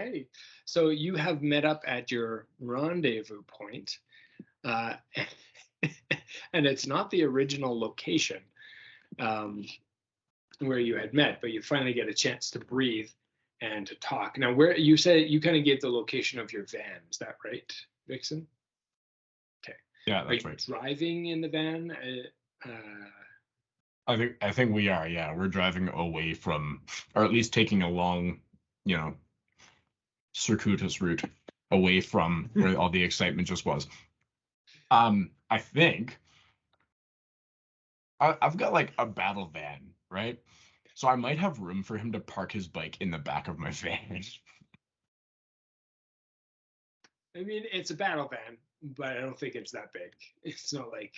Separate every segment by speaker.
Speaker 1: Okay. So you have met up at your rendezvous point, uh, and it's not the original location where you had met, but you finally get a chance to breathe and to talk. Now, where you said you kind of gave the location of your van, is that right, Vixen? Okay.
Speaker 2: Yeah,
Speaker 1: Are
Speaker 2: that's
Speaker 1: you
Speaker 2: right.
Speaker 1: driving in the van?
Speaker 2: I think we are. Yeah, we're driving away from, or at least taking a long, circuitous route away from where all the excitement just was. I think I've got like a battle van, right? So I might have room for him to park his bike in the back of my van.
Speaker 1: I mean, it's a battle van, but I don't think it's that big. It's not like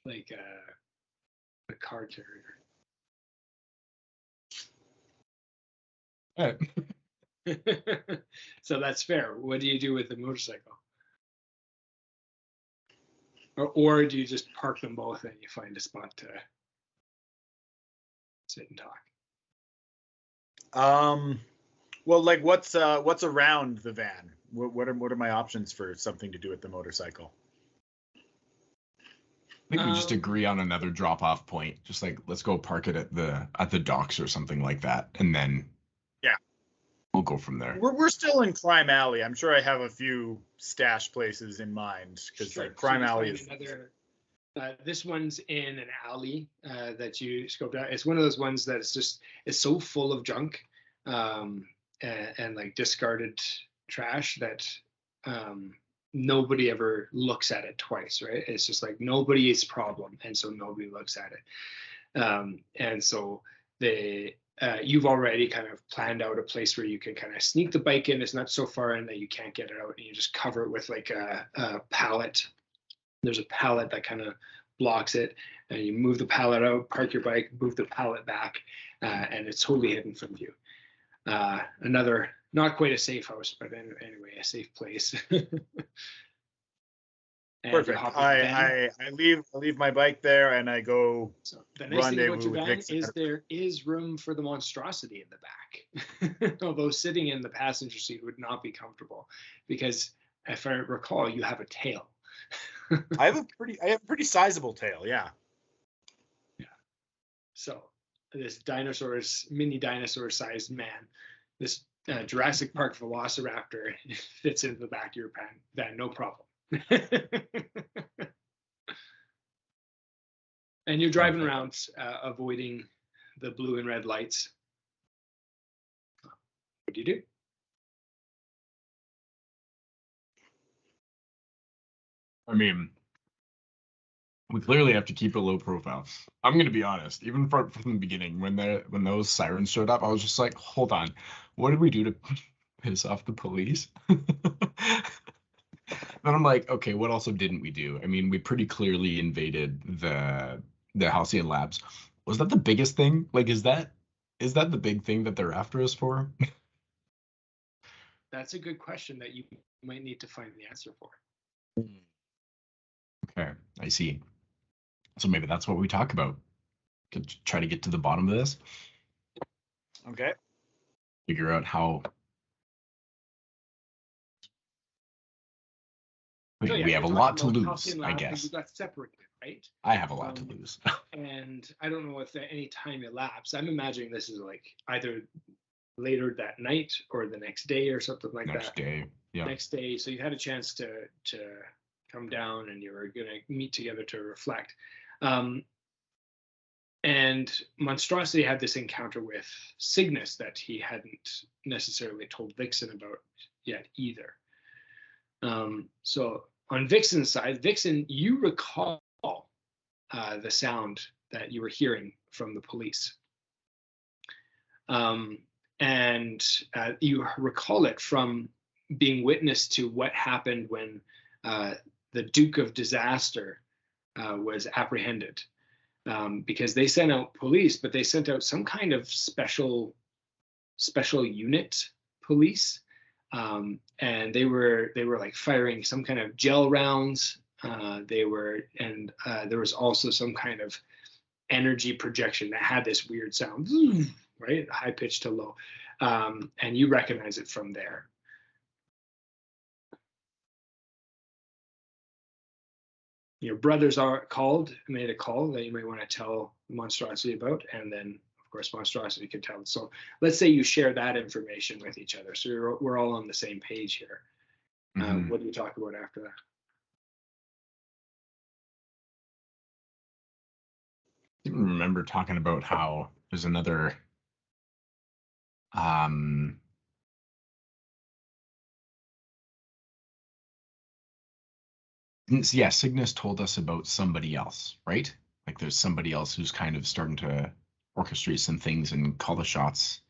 Speaker 1: a car carrier. So that's fair. What do you do with the motorcycle? Or do you just park them both and you find a spot to sit and talk?
Speaker 3: Well, like what's around the van? What are my options for something to do with the motorcycle?
Speaker 2: I think we just agree on another drop-off point. Just like let's go park it at the docks or something like that, and then we'll go from there.
Speaker 3: We're still in Crime Alley. I'm sure I have a few stash places in mind because like Crime Alley is
Speaker 1: another. This one's in an alley that you scoped out. It's one of those ones that it's so full of junk and like discarded trash that nobody ever looks at it twice, right? It's just like nobody's problem, and so nobody looks at it. And so you've already kind of planned out a place where you can kind of sneak the bike in. It's not so far in that you can't get it out, and you just cover it with like a pallet. There's a pallet that kind of blocks it, and you move the pallet out, park your bike, move the pallet back, and it's totally hidden from view. Another, not quite a safe house, but anyway, a safe place.
Speaker 3: Perfect. I leave my bike there and I go.
Speaker 1: So the nice thing about your van is there is room for the monstrosity in the back, although sitting in the passenger seat would not be comfortable because, if I recall, you have a tail.
Speaker 3: I have a pretty sizable tail, yeah.
Speaker 1: Yeah. So this mini dinosaur-sized man, this Jurassic Park Velociraptor fits into the back of your van, no problem. And you're driving around, avoiding the blue and red lights. What do you do?
Speaker 2: I mean, we clearly have to keep a low profile. I'm going to be honest. Even from the beginning, when those sirens showed up, I was just like, hold on, what did we do to piss off the police? Then I'm like, okay, what also didn't we do? I mean, we pretty clearly invaded the Halcyon Labs. Was that the biggest thing? Like, is that the big thing that they're after us for?
Speaker 1: That's a good question that you might need to find the answer for.
Speaker 2: Okay, I see. So maybe that's what we talk about. Could try to get to the bottom of this.
Speaker 3: Okay.
Speaker 2: Figure out how.
Speaker 1: So,
Speaker 2: we have a lot to lose, I
Speaker 1: Lab,
Speaker 2: guess.
Speaker 1: You got separated, right?
Speaker 2: I have a lot to lose.
Speaker 1: And I don't know if any time elapsed. I'm imagining this is like either later that night or the next day or something like
Speaker 2: Next day, yeah.
Speaker 1: Next day. So you had a chance to come down and you were going to meet together to reflect. And Monstrosity had this encounter with Cygnus that he hadn't necessarily told Vixen about yet either. So on Vixen's side, Vixen, you recall the sound that you were hearing from the police. And you recall it from being witness to what happened when the Duke of Disaster was apprehended. Because they sent out police, but they sent out some kind of special unit police. And they were like firing some kind of gel rounds. There was also some kind of energy projection that had this weird sound, right, high pitch to low, and you recognize it from there. your brothers made a call that you might want to tell Monstrosity about, and then of course Monstrosity could tell. So let's say you share that information with each other, so we're all on the same page here. What do you talk about after that?
Speaker 2: I remember talking about how there's another yeah, Cygnus told us about somebody else, right? Like there's somebody else who's kind of starting to orchestrate some things and call the shots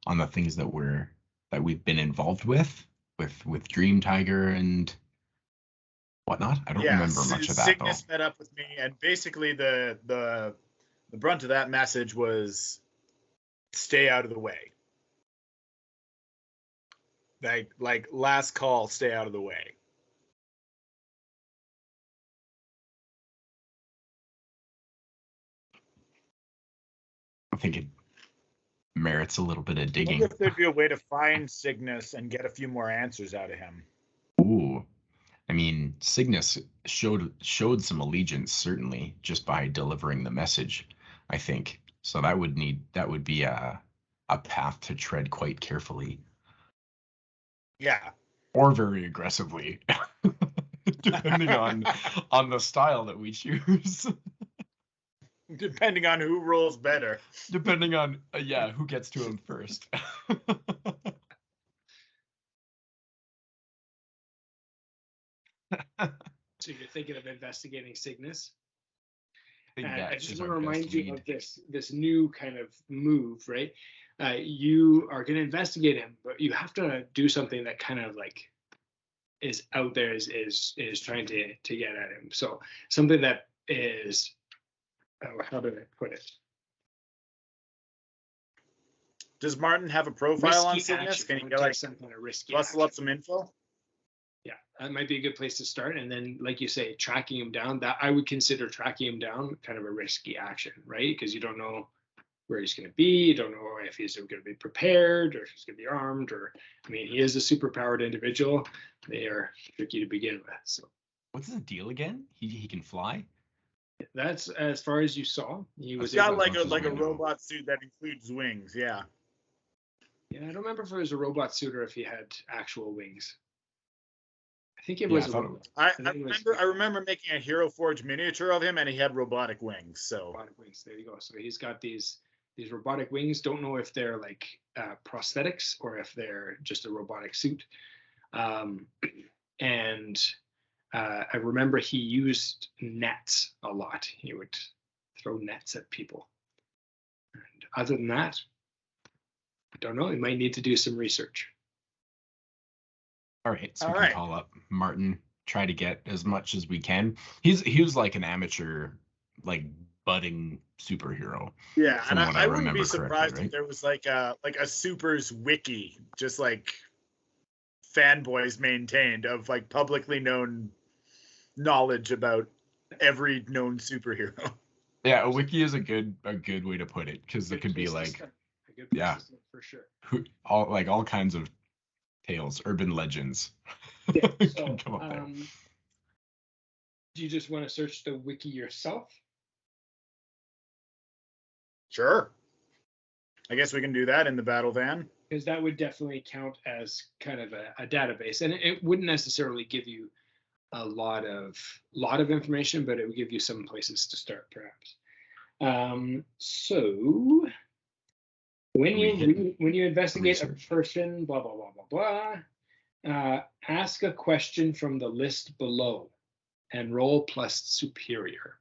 Speaker 2: on the things that we've been involved with Dream Tiger and whatnot. I don't remember much of that
Speaker 3: Cygnus
Speaker 2: though.
Speaker 3: met up with me, and basically the brunt of that message was stay out of the way. Like last call, stay out of the way.
Speaker 2: I think it merits a little bit of
Speaker 3: I
Speaker 2: digging.
Speaker 3: wonder if there'd be a way to find Cygnus and get a few more answers out of him.
Speaker 2: Ooh. I mean, Cygnus showed some allegiance, certainly, just by delivering the message, I think. So that would be a path to tread quite carefully.
Speaker 3: Yeah.
Speaker 2: Or very aggressively, depending on the style that we choose.
Speaker 3: Depending on who rolls better.
Speaker 2: Depending on who gets to him first.
Speaker 1: So you're thinking of investigating Cygnus?
Speaker 2: I
Speaker 1: just want to remind you of this new kind of move, right? You are going to investigate him, but you have to do something that kind of like is out there, is trying to get at him. So something that is, how do I put it?
Speaker 3: Does Martin have a profile on Cygnus?
Speaker 1: Can you get some kind of risky
Speaker 3: rustle up some info?
Speaker 1: Yeah, that might be a good place to start. And then, like you say, tracking him down, that I would consider tracking him down kind of a risky action, right? Because you don't know where he's going to be. You don't know if he's going to be prepared or if he's going to be armed. Or, I mean, he is a superpowered individual. They are tricky to begin with. So,
Speaker 2: what's the deal again? He can fly?
Speaker 1: That's as far as you saw.
Speaker 3: He's got like a robot suit that includes wings. Yeah.
Speaker 1: Yeah, I don't remember if it was a robot suit or if he had actual wings. I think it was.
Speaker 3: I remember making a Hero Forge miniature of him, and he had robotic wings. So
Speaker 1: robotic wings. There you go. So he's got these robotic wings. Don't know if they're like prosthetics or if they're just a robotic suit. And I remember he used nets a lot. He would throw nets at people. And other than that, I don't know. You might need to do some research.
Speaker 2: All right, so we can call up Martin, try to get as much as we can. He was like an amateur, like budding superhero.
Speaker 3: Yeah, and I wouldn't be surprised if there was like a supers wiki, just like fanboys maintained of like publicly known knowledge about every known superhero.
Speaker 2: Yeah, a wiki is a good way to put it, because it could be like
Speaker 1: for sure.
Speaker 2: All kinds of tales, urban legends.
Speaker 1: Yeah, so, come up there. Do you just want to search the wiki yourself?
Speaker 3: Sure. I guess we can do that in the battle van.
Speaker 1: Because that would definitely count as kind of a database, and it wouldn't necessarily give you a lot of information, but it would give you some places to start, perhaps. So when you investigate a person, blah blah blah blah blah, ask a question from the list below, and roll plus superior.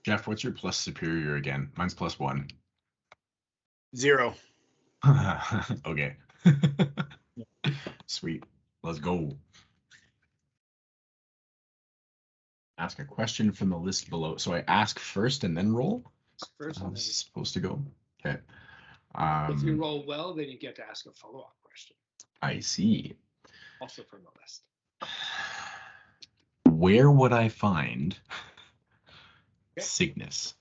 Speaker 2: Jeff, what's your plus superior again? Mine's +1.
Speaker 3: 0.
Speaker 2: Okay. Sweet. Let's go. Ask a question from the list below. So I ask first and then roll?
Speaker 1: First,
Speaker 2: this is supposed to go. Okay.
Speaker 1: If you roll well, then you get to ask a follow-up question.
Speaker 2: I see.
Speaker 1: Also from the list.
Speaker 2: Where would I find Cygnus?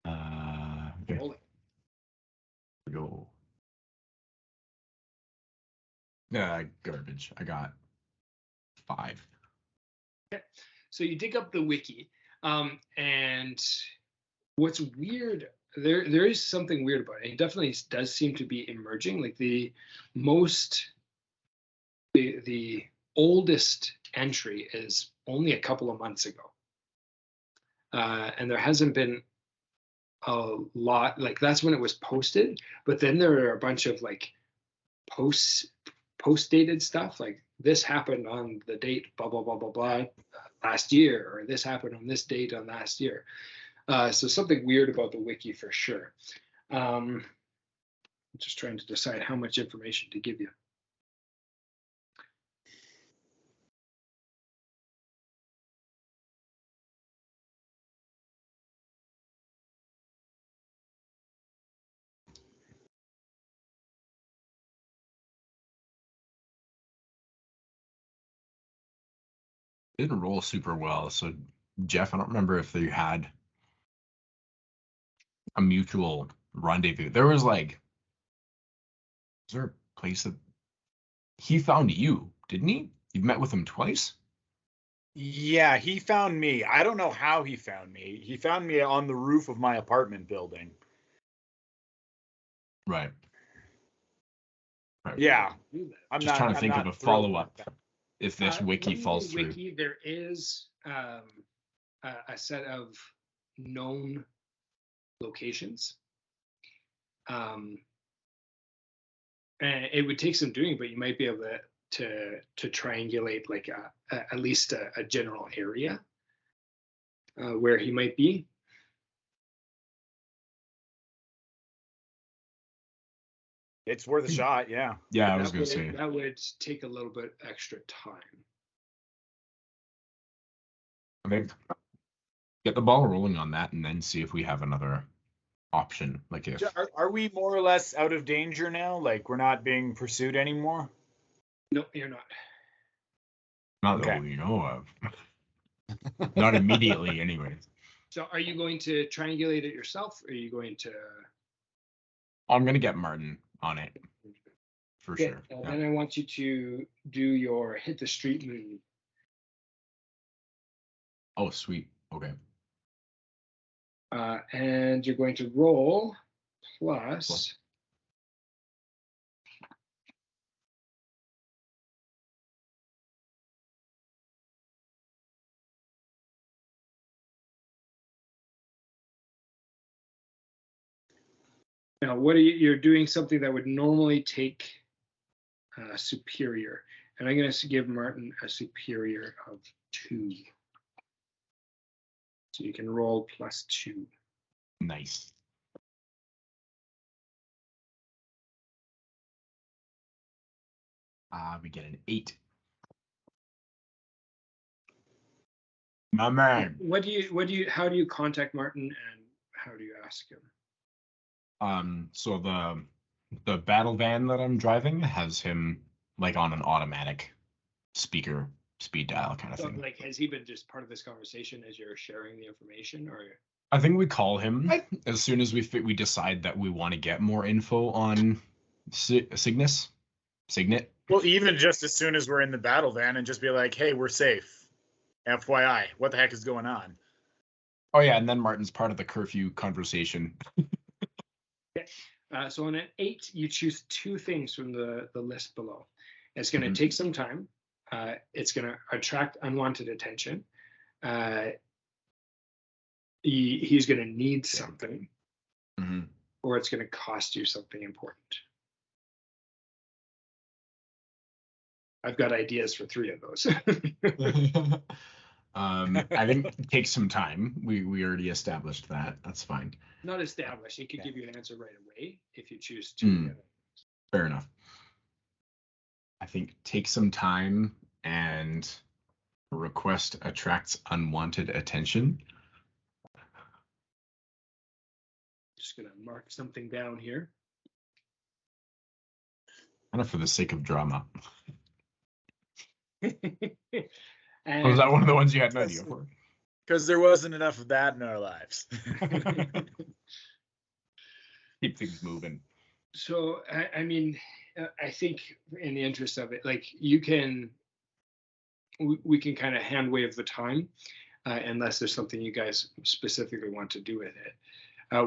Speaker 2: Okay.
Speaker 1: Roll it.
Speaker 2: Go. Garbage. I got 5.
Speaker 1: Okay. So you dig up the wiki, and what's weird, there is something weird about it. It definitely does seem to be emerging. Like the oldest entry is only a couple of months ago, and there hasn't been a lot. Like that's when it was posted, but then there are a bunch of like post dated stuff, like this happened on the date blah blah blah blah blah last year, or this happened on this date on last year. So something weird about the wiki for sure. I'm just trying to decide how much information to give you.
Speaker 2: Didn't roll super well. So, Jeff, I don't remember if they had a mutual rendezvous. There was like, is there a place that he found you, didn't he? You've met with him twice?
Speaker 3: Yeah, he found me. I don't know how he found me. He found me on the roof of my apartment building.
Speaker 2: Right.
Speaker 3: Yeah.
Speaker 2: I'm just trying to think of a follow-up if this wiki falls through.
Speaker 1: Wiki, there is a set of known locations. And it would take some doing, but you might be able to triangulate like at least a general area where he might be.
Speaker 3: It's worth a shot, yeah.
Speaker 2: Yeah, I was going to say.
Speaker 1: That would take a little bit extra time.
Speaker 2: I think get the ball rolling on that and then see if we have another option. Like if
Speaker 3: are we more or less out of danger now? Like we're not being pursued anymore?
Speaker 1: No, you're not.
Speaker 2: Not that we know of. Not immediately, anyways.
Speaker 1: So are you going to triangulate it yourself, or are you going to...
Speaker 2: I'm going to get Martin on it. For sure.
Speaker 1: And then I want you to do your hit the street move.
Speaker 2: Oh, sweet. Okay.
Speaker 1: And you're going to roll plus. Now, what are you're doing something that would normally take superior, and I'm going to give Martin a superior of 2. So you can roll +2.
Speaker 2: Nice. We get an 8. My man.
Speaker 1: How do you contact Martin, and how do you ask him?
Speaker 2: So the battle van that I'm driving has him like on an automatic speaker speed dial kind of thing.
Speaker 1: Like, has he been just part of this conversation as you're sharing the information, or?
Speaker 2: I think we call him as soon as we decide that we want to get more info on Cygnus. Signet.
Speaker 3: Well, even just as soon as we're in the battle van and just be like, hey, we're safe. FYI, what the heck is going on?
Speaker 2: Oh, yeah, and then Martin's part of the curfew conversation.
Speaker 1: Okay. So on an 8, you choose 2 things from the list below. It's going to take some time. It's going to attract unwanted attention. He's going to need something, or it's going to cost you something important. I've got ideas for 3 of those.
Speaker 2: I think it takes some time. We already established that. That's fine.
Speaker 1: Not established. He could give you an answer right away if you choose to.
Speaker 2: Fair enough. I think take some time and request attracts unwanted attention.
Speaker 1: Just going to mark something down here.
Speaker 2: Kind of for the sake of drama.
Speaker 1: And
Speaker 2: was that one of the ones you had an idea for?
Speaker 3: Because there wasn't enough of that in our lives.
Speaker 2: Keep things moving.
Speaker 1: So I mean, I think in the interest of it, like we can kind of hand wave the time, unless there's something you guys specifically want to do with it.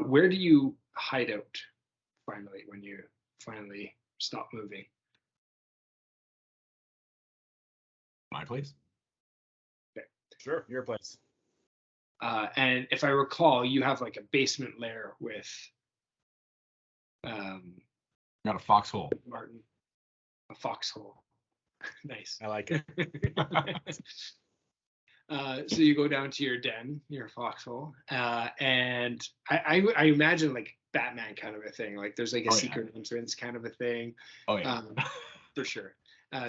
Speaker 1: Where do you hide out finally when you finally stop moving?
Speaker 2: My place.
Speaker 1: Okay.
Speaker 3: Sure, your place.
Speaker 1: And if I recall, you have like a basement lair with
Speaker 2: Got a foxhole.
Speaker 1: Martin, a foxhole. Nice.
Speaker 3: I like it.
Speaker 1: So you go down to your den, your foxhole, and I imagine like Batman kind of a thing. Like there's like a secret entrance kind of a thing.
Speaker 2: Oh yeah,
Speaker 1: for sure.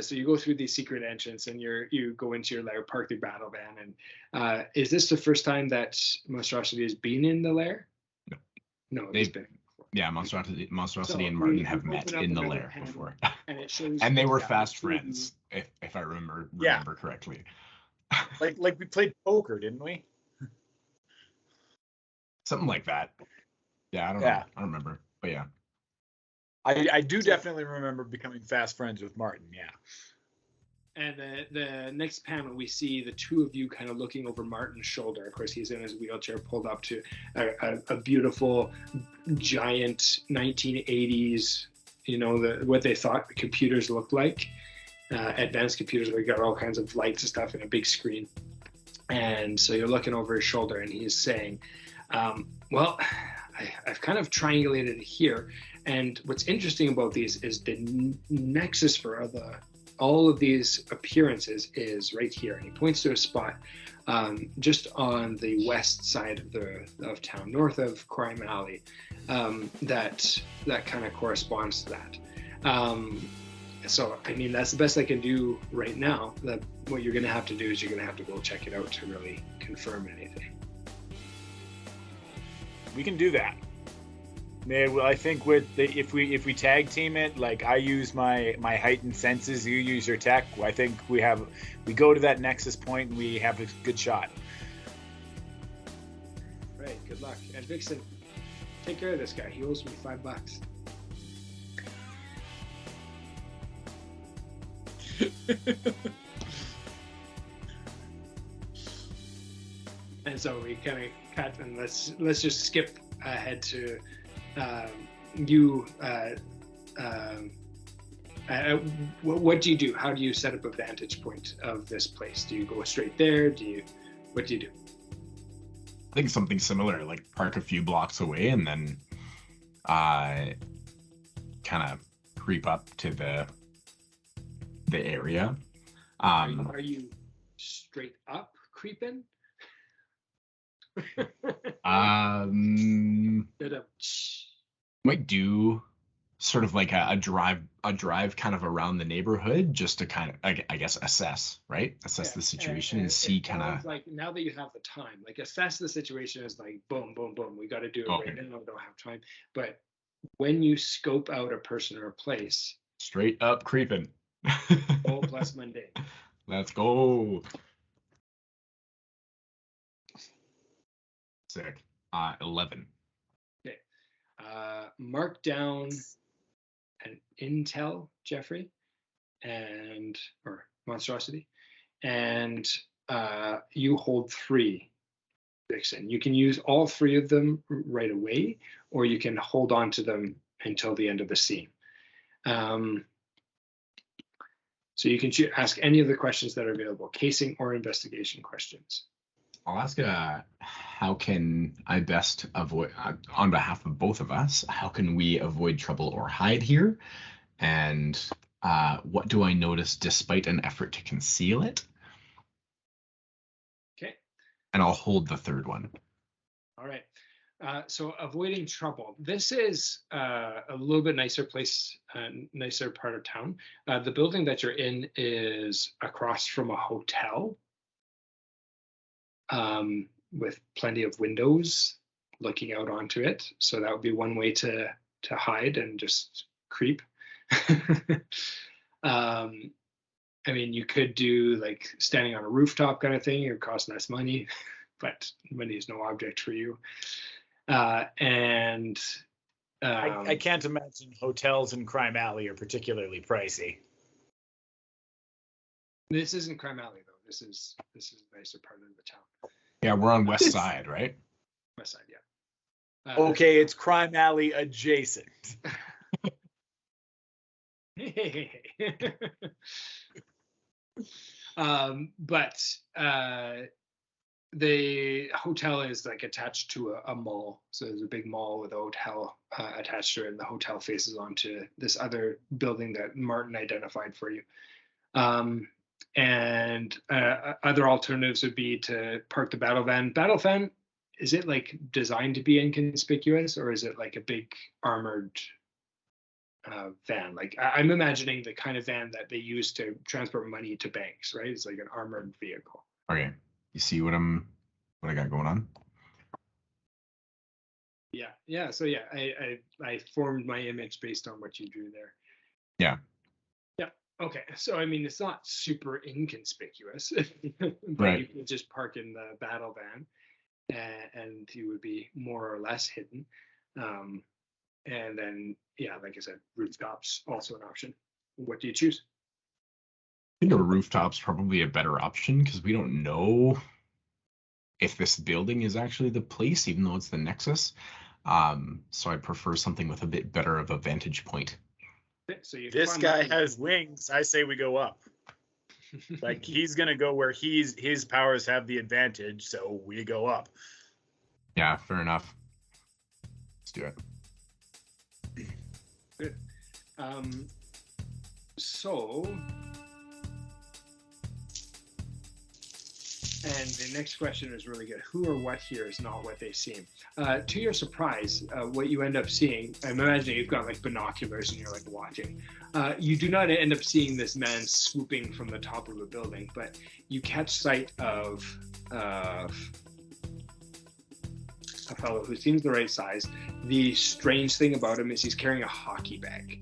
Speaker 1: So you go through the secret entrance and you go into your lair, park the battle van, and is this the first time that Monstrosity has been in the lair? No,
Speaker 2: they've
Speaker 1: been.
Speaker 2: Yeah, Monstrosity and Martin have met in the lair before,
Speaker 1: and it shows.
Speaker 2: And they were fast friends, if I remember correctly.
Speaker 3: like we played poker, didn't we?
Speaker 2: Something like that. Yeah, I don't know. I don't remember, but yeah.
Speaker 3: I do definitely remember becoming fast friends with Martin. Yeah.
Speaker 1: And the next panel, we see the two of you kind of looking over Martin's shoulder. Of course, he's in his wheelchair, pulled up to a beautiful, giant 1980s, what they thought computers looked like. Advanced computers where you got all kinds of lights and stuff and a big screen. And so you're looking over his shoulder, and he's saying, well, I've kind of triangulated it here. And what's interesting about these is the nexus for all of these appearances is right here. And he points to a spot just on the west side of town, north of Crime Alley, that kind of corresponds to that. So, I mean, that's the best I can do right now. What you're going to have to do is you're going to have to go check it out to really confirm anything.
Speaker 3: We can do that. Well, I think if we tag team it, like I use my heightened senses, you use your tech. I think we go to that nexus point and we have a good shot.
Speaker 1: Right. Good luck. And Vixen, take care of this guy. He owes me $5. And so we kind of cut, and let's just skip ahead to you. What do you do? How do you set up a vantage point of this place? Do you go straight there? What do you do?
Speaker 2: I think something similar, like park a few blocks away and then kind of creep up to the area.
Speaker 1: Are you straight up creeping?
Speaker 2: Might do sort of like a drive kind of around the neighborhood just to kind of I guess assess the situation and see kind of
Speaker 1: like, now that you have the time, like assess the situation is like boom boom boom, we got to do it right now, we don't have time. But when you scope out a person or a place,
Speaker 2: straight up creeping.
Speaker 1: Oh, plus mundane.
Speaker 2: Let's go. Sick. 11.
Speaker 1: Okay. Mark down an intel, Jeffrey, or Monstrosity, and you hold 3, Vixen. You can use all 3 of them right away, or you can hold on to them until the end of the scene. So you can ask any of the questions that are available, casing or investigation questions.
Speaker 2: I'll ask how can I best avoid, on behalf of both of us, how can we avoid trouble or hide here? And what do I notice despite an effort to conceal it?
Speaker 1: Okay.
Speaker 2: And I'll hold the 3rd one.
Speaker 1: All right. So avoiding trouble. This is a little bit nicer place, nicer part of town. The building that you're in is across from a hotel. With plenty of windows looking out onto it. So that would be one way to hide and just creep. I mean, you could do like standing on a rooftop kind of thing. It would cost less money, but money is no object for you. And
Speaker 3: I can't imagine hotels in Crime Alley are particularly pricey.
Speaker 1: This isn't Crime Alley though. This is a nicer part of the town.
Speaker 2: Yeah, we're on West Side, right?
Speaker 1: West Side, yeah.
Speaker 3: Okay, it's Crime Alley adjacent.
Speaker 1: But the hotel is like attached to a mall. So there's a big mall with a hotel attached to it, and the hotel faces onto this other building that Martin identified for you. And other alternatives would be to park the battle van. Battle van, is it like designed to be inconspicuous, or is it like a big armored van? Like I'm imagining the kind of van that they use to transport money to banks, right? It's like an armored vehicle.
Speaker 2: Okay, you see what I got going on?
Speaker 1: Yeah. So yeah, I formed my image based on what you drew there.
Speaker 2: Yeah.
Speaker 1: Okay, so I mean, it's not super inconspicuous, but
Speaker 2: right.
Speaker 1: You can just park in the battle van, and you would be more or less hidden. And then, yeah, like I said, rooftops also an option. What do you choose?
Speaker 2: I think a rooftop's probably a better option because we don't know if this building is actually the place, even though it's the Nexus. So I prefer something with a bit better of a vantage point.
Speaker 1: So
Speaker 3: this guy has wings. I say we go up. Like he's gonna go where his powers have the advantage, so we go up.
Speaker 2: Yeah, fair enough. Let's do it.
Speaker 1: Good. So, and the next question is really good. Who or what here is not what they seem? To your surprise, what you end up seeing, I'm imagining you've got like binoculars and you're like watching. You do not end up seeing this man swooping from the top of a building, but you catch sight of a fellow who seems the right size. The strange thing about him is he's carrying a hockey bag.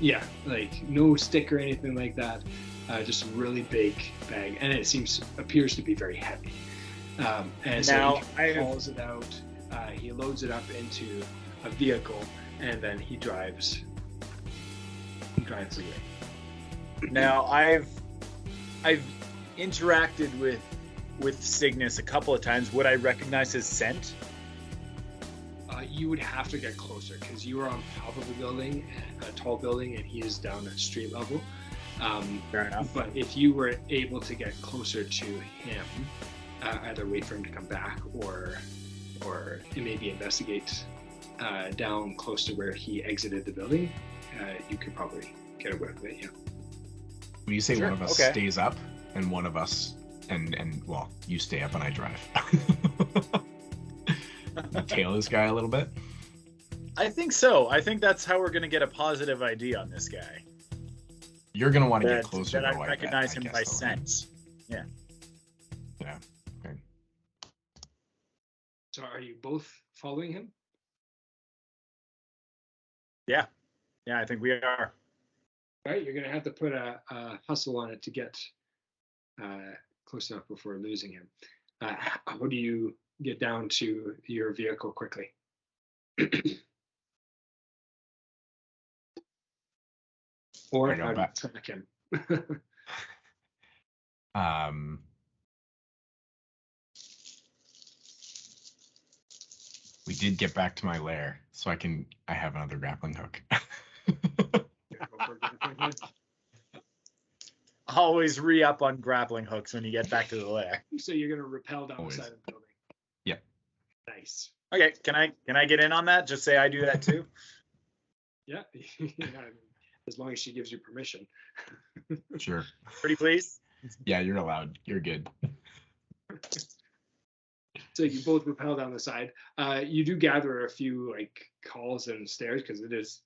Speaker 1: Yeah, like no stick or anything like that. Just a really big bag, and it appears to be very heavy. And so he hauls it out. He loads it up into a vehicle, and then he drives away.
Speaker 3: Now I've interacted with Cygnus a couple of times. Would I recognize his scent?
Speaker 1: You would have to get closer because you are on top of a tall building, and he is down at street level.
Speaker 3: Fair enough.
Speaker 1: But if you were able to get closer to him, either wait for him to come back or maybe investigate down close to where he exited the building, you could probably get away with it. Yeah.
Speaker 2: When you say one of us stays up and one of us and well, you stay up and I drive. Tail this guy a little bit.
Speaker 3: I think so. I think that's how we're going to get a positive ID on this guy.
Speaker 2: You're going to want to get closer.
Speaker 3: That I recognize him by sense. Yeah.
Speaker 2: Yeah. Okay.
Speaker 1: So are you both following him?
Speaker 3: Yeah. Yeah, I think we are.
Speaker 1: All right, you're going to have to put a hustle on it to get close enough before losing him. How do you get down to your vehicle quickly? Or how do you track him?
Speaker 2: We did get back to my lair, so I have another grappling hook.
Speaker 3: Always re-up on grappling hooks when you get back to the lair.
Speaker 1: So you're going to rappel down the side of the building.
Speaker 2: Yeah.
Speaker 1: Nice.
Speaker 3: Okay, can I get in on that? Just say I do that too.
Speaker 1: Yeah. As long as she gives you permission.
Speaker 2: Sure.
Speaker 3: Pretty please?
Speaker 2: Yeah, you're allowed. You're good.
Speaker 1: So you both rappel down the side. You do gather a few like calls and stares because it is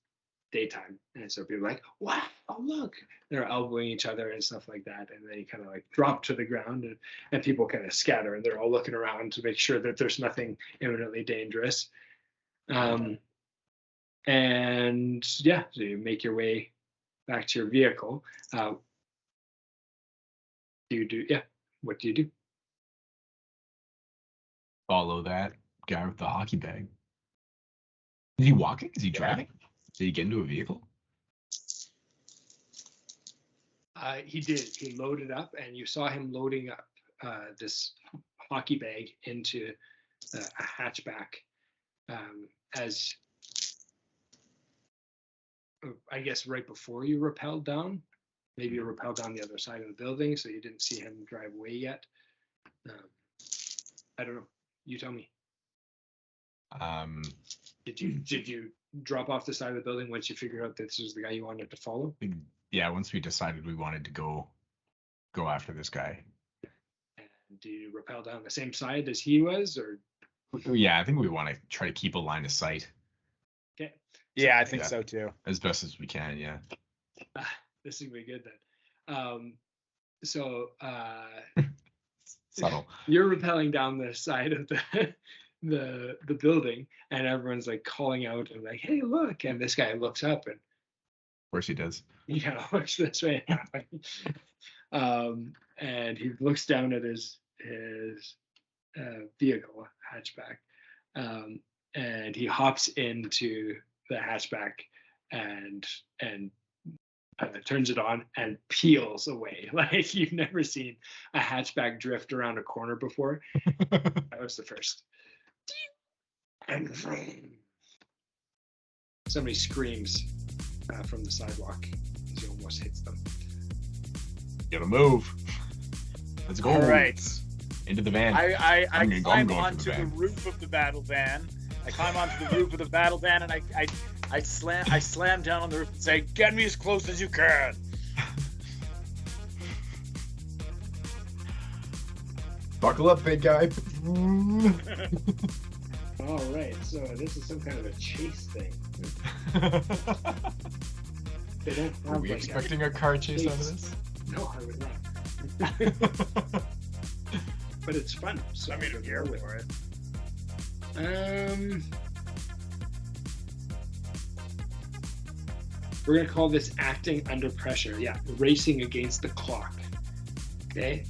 Speaker 1: daytime, and so people are like, wow, oh look, they're elbowing each other and stuff like that, and they kind of like drop to the ground, and people kind of scatter, and they're all looking around to make sure that there's nothing imminently dangerous. And yeah, so you make your way back to your vehicle. What do you do?
Speaker 2: Follow that guy with the hockey bag. Is he walking? Is he driving? Did he get into a vehicle?
Speaker 1: He did. He loaded up, and you saw him loading up this hockey bag into a hatchback. As I guess right before you rappelled down, maybe you rappelled down the other side of the building, so you didn't see him drive away yet. I don't know. You tell me. Did you drop off the side of the building once you figured out that this was the guy you wanted to follow?
Speaker 2: Yeah, once we decided we wanted to go after this guy.
Speaker 1: And do you rappel down the same side as he was, or?
Speaker 2: Yeah, I think we want to try to keep a line of sight.
Speaker 1: Okay.
Speaker 3: Yeah, I think so too.
Speaker 2: As best as we can, yeah.
Speaker 1: This is gonna be good then.
Speaker 2: Subtle.
Speaker 1: You're rappelling down the side of the building, and everyone's like calling out and like, "Hey, look!" And this guy looks up, and
Speaker 2: of course he does.
Speaker 1: He kind of looks this way, and he looks down at his vehicle hatchback, and he hops into the hatchback and turns it on and peels away like you've never seen a hatchback drift around a corner before. That was the first. And somebody screams from the sidewalk as he almost hits them.
Speaker 2: Gotta move. Let's go.
Speaker 3: All right.
Speaker 2: Into the van.
Speaker 3: I climb onto the roof of the battle van. I climb onto the roof of the battle van, and I slam down on the roof and say, "Get me as close as you can."
Speaker 2: Buckle up, big guy.
Speaker 1: All right, so this is some kind of a chase thing. They don't have,
Speaker 2: Are we expecting a car chase out of this?
Speaker 1: No, I would not. But it's fun. So
Speaker 3: I mean, I'm here for it.
Speaker 1: We're gonna call this acting under pressure. Yeah, racing against the clock. Okay.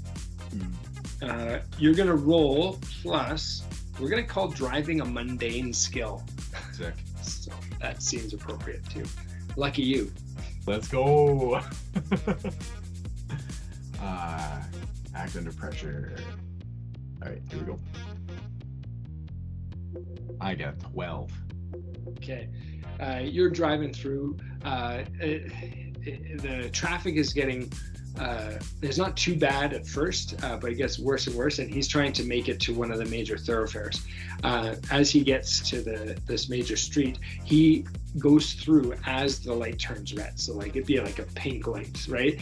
Speaker 1: You're gonna roll plus. We're gonna call driving a mundane skill.
Speaker 2: Sick.
Speaker 1: So that seems appropriate too. Lucky you.
Speaker 2: Let's go. Act under pressure. All right, here we go. I got 12.
Speaker 1: Okay. You're driving through. The traffic is getting. It's not too bad at first, but it gets worse and worse. And he's trying to make it to one of the major thoroughfares. As he gets to this major street, he goes through as the light turns red. So like it'd be like a pink light, right?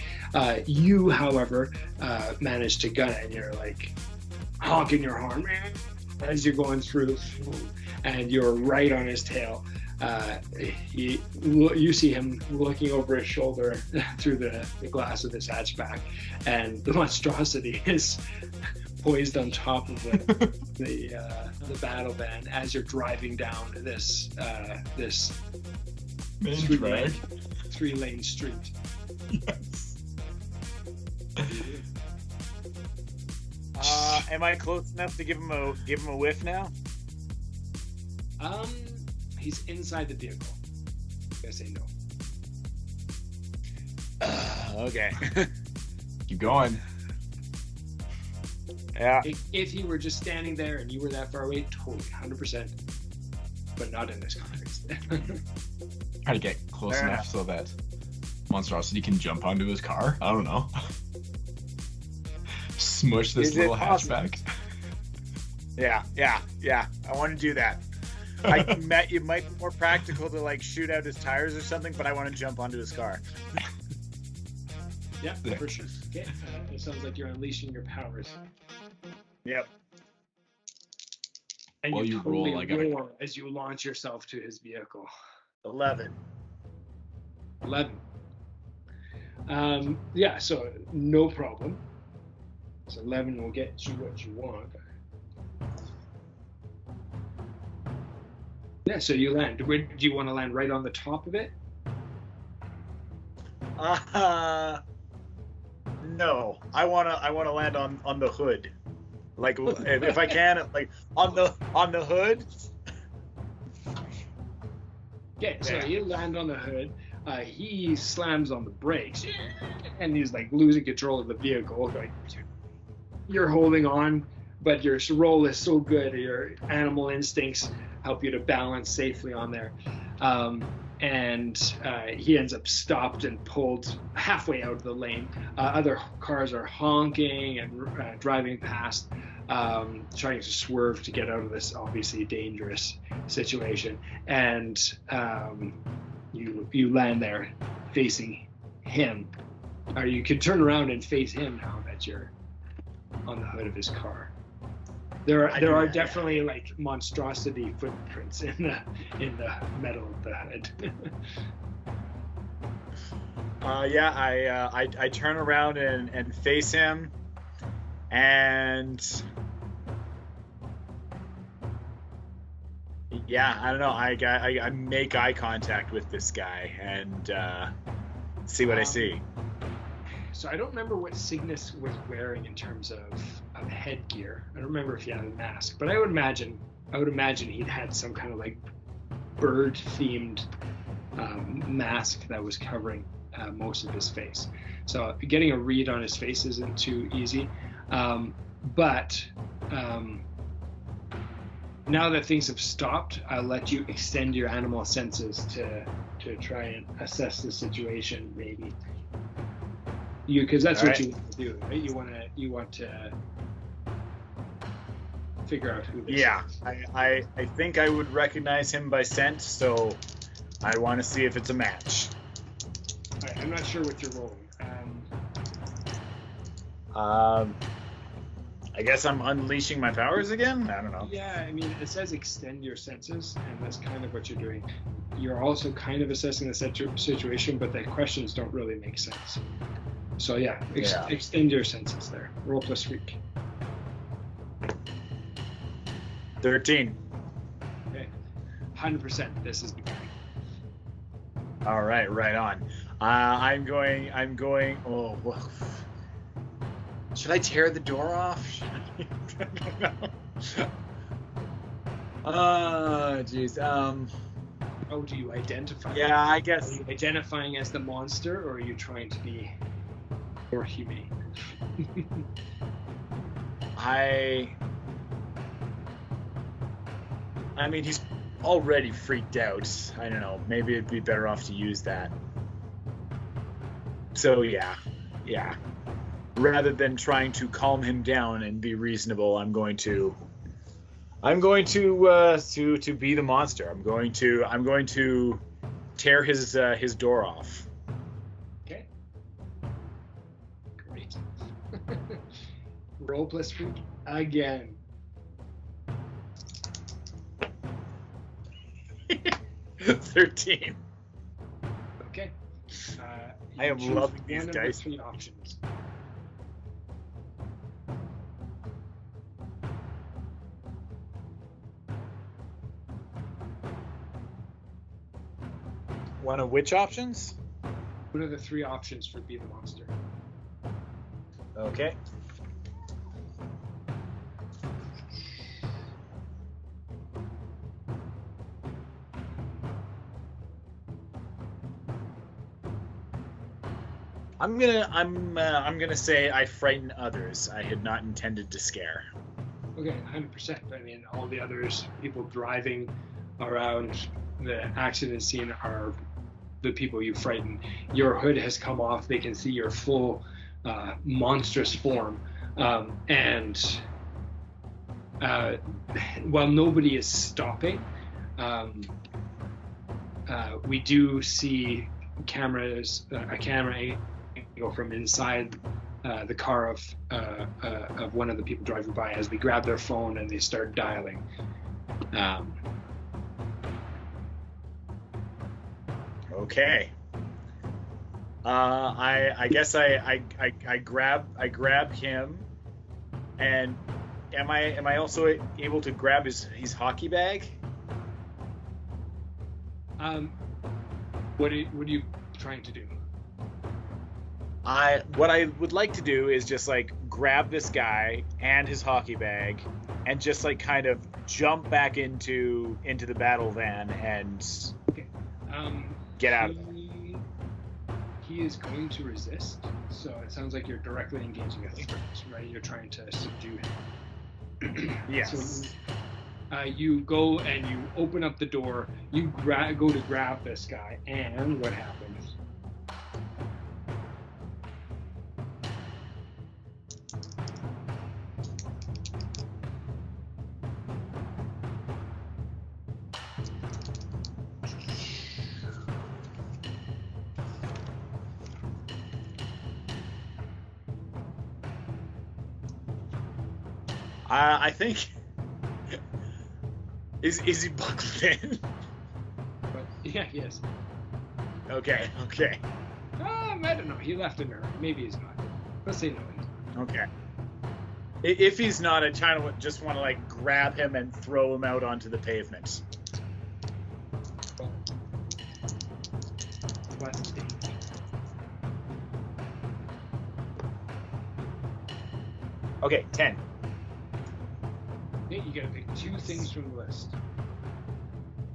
Speaker 1: You, however, manage to gun it, and you're like honking your horn as you're going through, and you're right on his tail. You see him looking over his shoulder through the glass of his hatchback, and the monstrosity is poised on top of the battle van as you're driving down this three-lane street.
Speaker 2: Yes.
Speaker 3: Am I close enough to give him a whiff now?
Speaker 1: He's inside the vehicle. I'm gonna say no.
Speaker 3: Okay.
Speaker 2: Keep going.
Speaker 3: Yeah.
Speaker 1: If he were just standing there and you were that far away, totally, 100%. But not in this context.
Speaker 2: Try to get close enough so that monstrosity can jump onto his car. I don't know. Smush this little hatchback.
Speaker 3: Yeah. I want to do that. It might be more practical to like shoot out his tires or something, but I want to jump onto his car.
Speaker 1: Yeah, for sure. Okay. It sounds like you're unleashing your powers.
Speaker 3: Yep.
Speaker 1: And
Speaker 2: While
Speaker 1: you
Speaker 2: roll, I gotta
Speaker 1: roar as you launch yourself to his vehicle.
Speaker 3: 11.
Speaker 1: Yeah, so no problem. So 11 will get you what you want. Yeah, so you land. Do you want to land right on the top of it?
Speaker 3: No. I wanna land on the hood. Like if I can, like on the hood.
Speaker 1: Okay, so you land on the hood. He slams on the brakes, and he's like losing control of the vehicle. Like you're holding on, but your roll is so good. Your animal instincts help you to balance safely on there. And he ends up stopped and pulled halfway out of the lane. Other cars are honking and driving past, trying to swerve to get out of this obviously dangerous situation. And you land there facing him. Or you can turn around and face him now that you're on the hood of his car. There are definitely like monstrosity footprints in the metal of the hood.
Speaker 3: I turn around and face him, and yeah, I don't know. I make eye contact with this guy and see what I see.
Speaker 1: So I don't remember what Cygnus was wearing in terms of headgear. I don't remember if he had a mask, but I would imagine he'd had some kind of like bird-themed mask that was covering most of his face. So getting a read on his face isn't too easy. But now that things have stopped, I'll let you extend your animal senses to try and assess the situation, maybe. Because that's what you want to do, right? You want to figure out who this is.
Speaker 3: I think I would recognize him by scent, so I want to see if it's a match.
Speaker 1: All right, I'm not sure what you're rolling.
Speaker 3: I guess I'm unleashing my powers again? I don't know.
Speaker 1: Yeah, I mean, it says extend your senses, and that's kind of what you're doing. You're also kind of assessing the situation, but the questions don't really make sense. So yeah, extend your senses there. Roll plus freak.
Speaker 3: 13.
Speaker 1: Okay, 100%. This is the guy.
Speaker 3: All right, right on. I'm going. Oh, well. Should I tear the door off? Jeez.
Speaker 1: Oh, do you identify?
Speaker 3: Yeah, I guess.
Speaker 1: Are you identifying as the monster, or are you trying to be more humane?
Speaker 3: I mean, he's already freaked out. I don't know. Maybe it'd be better off to use that. So yeah. Rather than trying to calm him down and be reasonable, I'm going to be the monster. I'm going to tear his door off.
Speaker 1: Okay. Great. Roll plus freak again.
Speaker 3: 13.
Speaker 1: Okay.
Speaker 3: I am loving these
Speaker 1: one
Speaker 3: dice.
Speaker 1: Of the 3 options.
Speaker 3: One of which options?
Speaker 1: What are the 3 options for Be the Monster?
Speaker 3: Okay. I'm gonna say I frighten others. I had not intended to scare.
Speaker 1: Okay, 100%. I mean, all the others, people driving around the accident scene, are the people you frighten. Your hood has come off. They can see your full monstrous form. And while nobody is stopping, we do see a camera angle from inside the car of one of the people driving by as they grab their phone and they start dialing.
Speaker 3: Okay. I guess I grab him, and am I also able to grab his hockey bag?
Speaker 1: What are you trying to do?
Speaker 3: What I would like to do is just like grab this guy and his hockey bag and just like kind of jump back into the battle van and get out of there.
Speaker 1: He is going to resist, so it sounds like you're directly engaging a threat, right? You're trying to subdue him.
Speaker 3: Yes.
Speaker 1: So, you go and you open up the door, you go to grab this guy, and what happens?
Speaker 3: I think is he buckled in?
Speaker 1: But, yeah, he is.
Speaker 3: Okay.
Speaker 1: I don't know. He left in a hurry. Maybe he's not. Let's say no. He's not.
Speaker 3: Okay. If he's not, I just want to like grab him and throw him out onto the pavement.
Speaker 1: What stage?
Speaker 3: Okay, 10.
Speaker 1: Okay, you gotta pick 2 things from the list.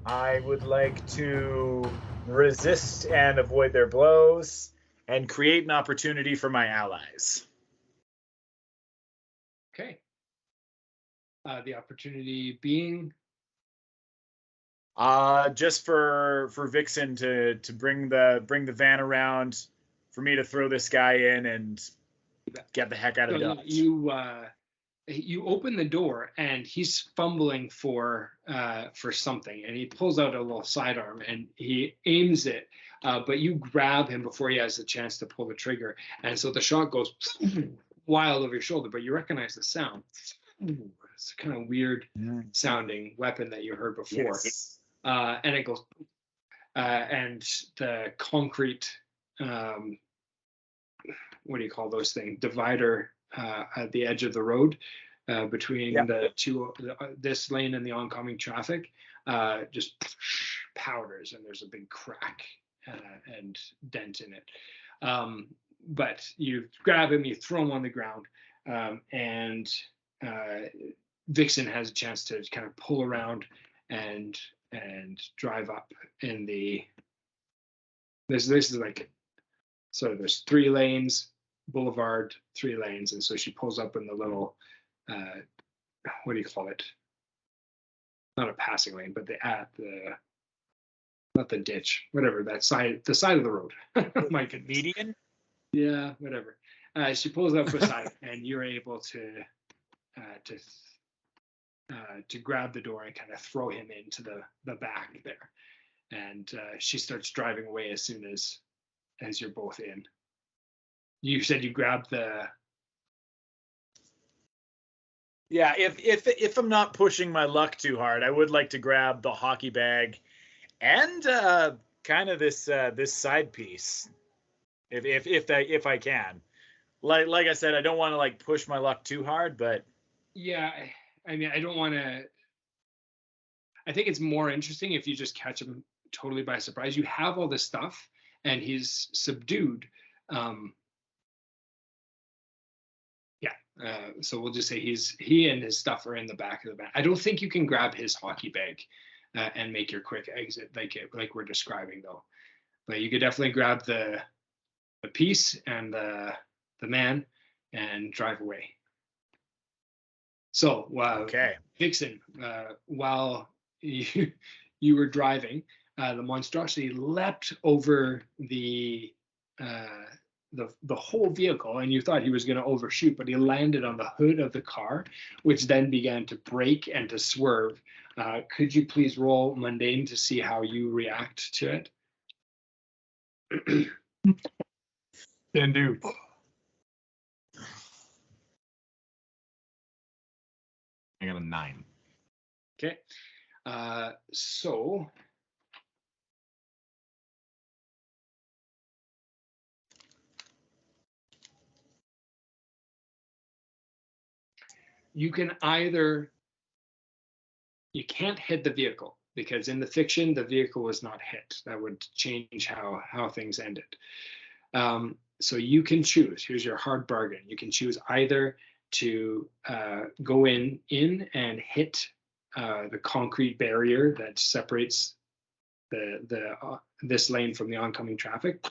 Speaker 3: I would like to resist and avoid their blows and create an opportunity for my allies.
Speaker 1: Okay. The opportunity being
Speaker 3: just for Vixen to bring the van around, for me to throw this guy in and get the heck out of Dodge.
Speaker 1: You open the door and he's fumbling for something, and he pulls out a little sidearm and he aims it, but you grab him before he has the chance to pull the trigger, and so the shot goes wild over your shoulder, but you recognize the sound. It's a kind of weird sounding weapon that you heard before.
Speaker 3: Yes.
Speaker 1: And it goes and the concrete what do you call those things, divider at the edge of the road between the two, this lane and the oncoming traffic, just powders, and there's a big crack and dent in it. But you grab him, you throw him on the ground, and Vixen has a chance to kind of pull around and drive up in the. This is like, so there's 3 lanes. Boulevard, 3 lanes, and so she pulls up in the little what do you call it, not a passing lane, but not the ditch, whatever, the side of the road. My goodness.
Speaker 3: Median,
Speaker 1: yeah, whatever. She pulls up beside and you're able to grab the door and kind of throw him into the back there, and she starts driving away as soon as you're both in. You said you grabbed the.
Speaker 3: Yeah, if I'm not pushing my luck too hard, I would like to grab the hockey bag and kind of this side piece, if I can. Like I said, I don't want to like push my luck too hard, but
Speaker 1: yeah, I mean, I don't want to. I think it's more interesting if you just catch him totally by surprise. You have all this stuff, and he's subdued. So we'll just say he and his stuff are in the back of the van. I don't think you can grab his hockey bag and make your quick exit like we're describing, though. But you could definitely grab the piece and the man and drive away. So
Speaker 3: okay,
Speaker 1: Vixen, while you were driving, the monstrosity leapt over the whole vehicle, and you thought he was going to overshoot, but he landed on the hood of the car, which then began to brake and to swerve. Could you please roll mundane to see how you react to it?
Speaker 2: Can do. I got a 9.
Speaker 1: Okay. So you can't hit the vehicle, because in the fiction the vehicle was not hit. That would change how things ended. so you can choose. Here's your hard bargain. You can choose either to go in and hit the concrete barrier that separates this lane from the oncoming traffic,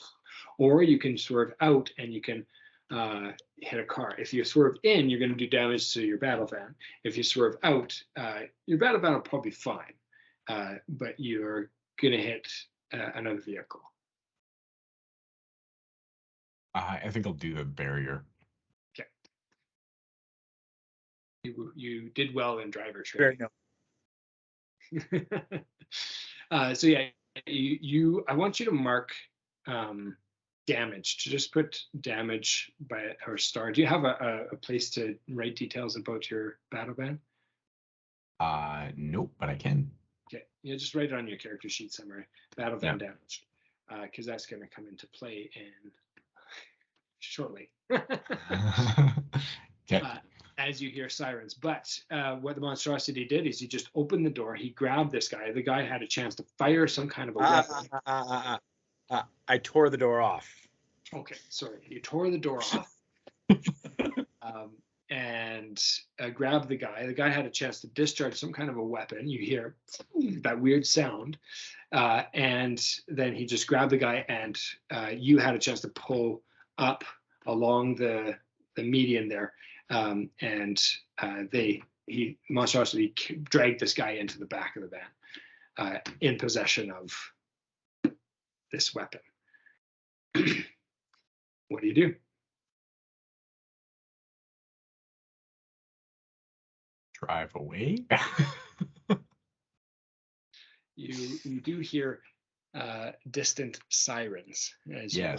Speaker 1: or you can swerve out and you can hit a car. If you swerve in, you're going to do damage to your battle van. If you swerve out, your battle van will probably be fine, but you're going to hit another vehicle.
Speaker 2: I think I'll do the barrier.
Speaker 1: Okay. You did well in driver training. So yeah, I want you to mark damage. To just put damage by or star. Do you have a place to write details about your battle van?
Speaker 2: Nope, but I can.
Speaker 1: Okay, yeah, just write it on your character sheet somewhere. Battle van damage, because that's going to come into play in shortly.
Speaker 2: Okay.
Speaker 1: As you hear sirens. But what the monstrosity did is he just opened the door. He grabbed this guy. The guy had a chance to fire some kind of a weapon.
Speaker 3: I tore the door off.
Speaker 1: Okay, sorry. You tore the door off and grabbed the guy. The guy had a chance to discharge some kind of a weapon. You hear that weird sound. And then he just grabbed the guy, and you had a chance to pull up along the median there. Monstrosity dragged this guy into the back of the van in possession of this weapon. What do you do?
Speaker 2: Drive away.
Speaker 1: You do hear distant sirens as you are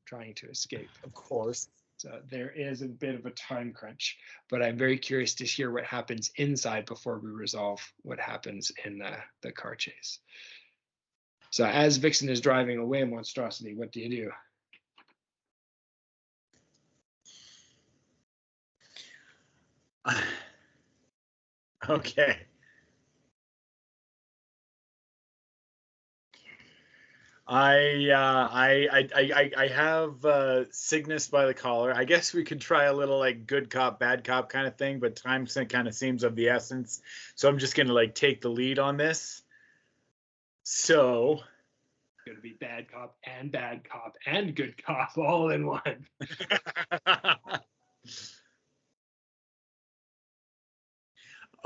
Speaker 1: trying to escape.
Speaker 3: Of course.
Speaker 1: So there is a bit of a time crunch, but I'm very curious to hear what happens inside before we resolve what happens in the car chase. So as Vixen is driving away, Monstrosity, what do you do?
Speaker 3: Okay. I have Cygnus by the collar. I guess we could try a little like good cop, bad cop kind of thing, but time kind of seems of the essence. So I'm just gonna like take the lead on this. So
Speaker 1: it's gonna be bad cop and good cop all in one.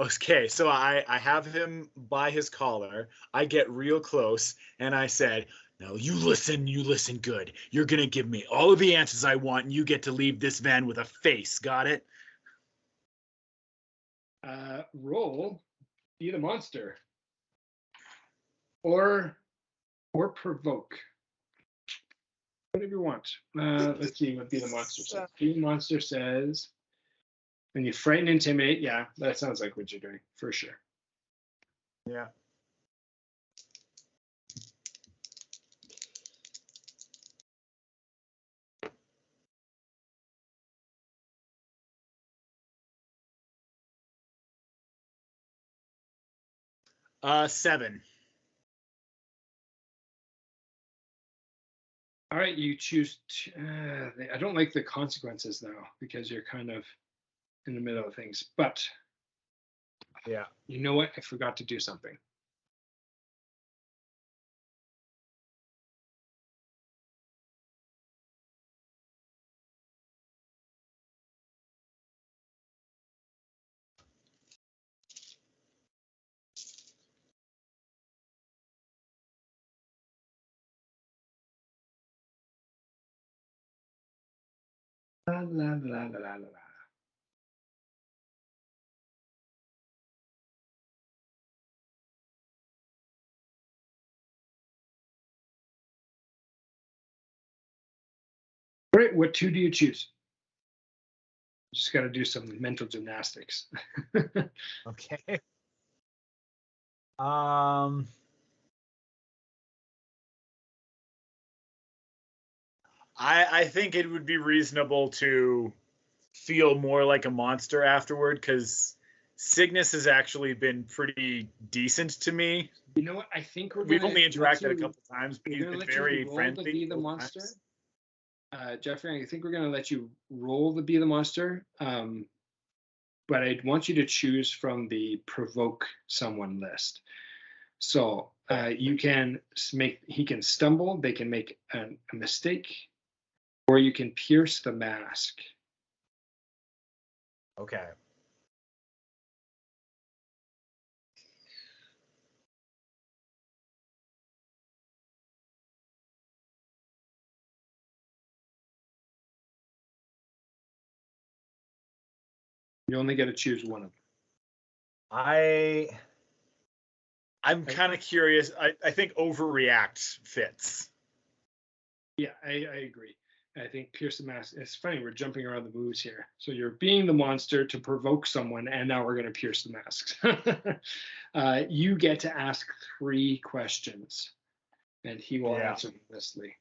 Speaker 3: Okay, so I have him by his collar. I get real close and I said, "No, you listen good. You're going to give me all of the answers I want, and you get to leave this van with a face. Got it?"
Speaker 1: Roll be the monster. Or provoke. Whatever you want. Let's see what be the monster says. Be the monster says, when you frighten, intimidate, yeah, that sounds like what you're doing, for sure.
Speaker 3: Yeah. Seven.
Speaker 1: All right, you choose. I don't like the consequences now because you're kind of in the middle of things. But
Speaker 3: yeah,
Speaker 1: you know what? I forgot to do something. La, la, la, la, la, la. All right, what two do you choose? Just got to do some mental gymnastics.
Speaker 3: Okay. I think it would be reasonable to feel more like a monster afterward, because Cygnus has actually been pretty decent to me.
Speaker 1: You know what? I think
Speaker 3: we've only interacted a couple times, but he's been very friendly.
Speaker 1: To be the monster. Jeffrey, I think we're going to let you roll the Be the Monster, but I want you to choose from the provoke someone list. So you can he can stumble, they can make a mistake, or you can pierce the mask.
Speaker 3: Okay.
Speaker 1: You only get to choose one of them.
Speaker 3: I'm kind of curious. I think overreact fits.
Speaker 1: Yeah, I agree. I think pierce the mask. It's funny, we're jumping around the moves here. So you're being the monster to provoke someone, and now we're going to pierce the masks. You get to ask 3 questions, and he will answer them honestly.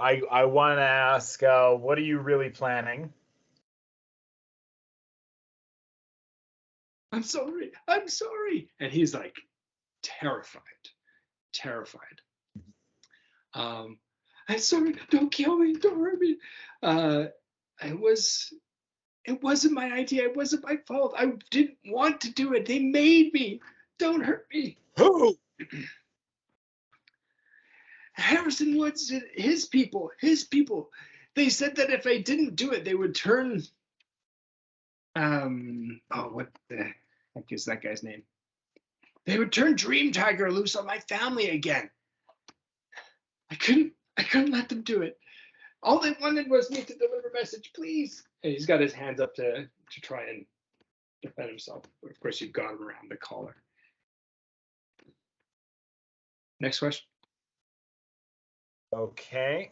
Speaker 3: I want to ask, what are you really planning?
Speaker 1: I'm sorry. I'm sorry. And he's like terrified. I'm sorry. Don't kill me. Don't hurt me. It wasn't my idea. It wasn't my fault. I didn't want to do it. They made me. Don't hurt me.
Speaker 3: Who?
Speaker 1: Harrison Woods, his people. They said that if I didn't do it, they would turn. What the heck is that guy's name? They would turn Dream Tiger loose on my family again. I couldn't let them do it. All they wanted was me to deliver a message, please. And he's got his hands up to try and defend himself. But of course, you've got him around the collar. Next question.
Speaker 3: Okay.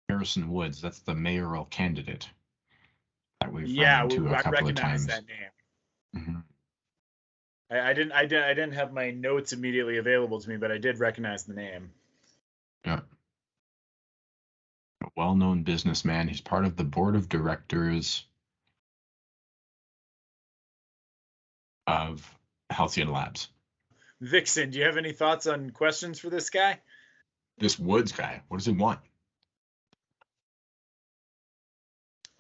Speaker 2: Harrison Woods, that's the mayoral candidate that we've
Speaker 3: run
Speaker 2: into a couple of times.
Speaker 3: That name.
Speaker 2: Mm-hmm.
Speaker 3: I didn't have my notes immediately available to me, but I did recognize the name.
Speaker 2: Yeah. A well-known businessman. He's part of the board of directors of Halcyon Labs.
Speaker 3: Vixen, do you have any thoughts on questions for this guy?
Speaker 2: This Woods guy, what does he want?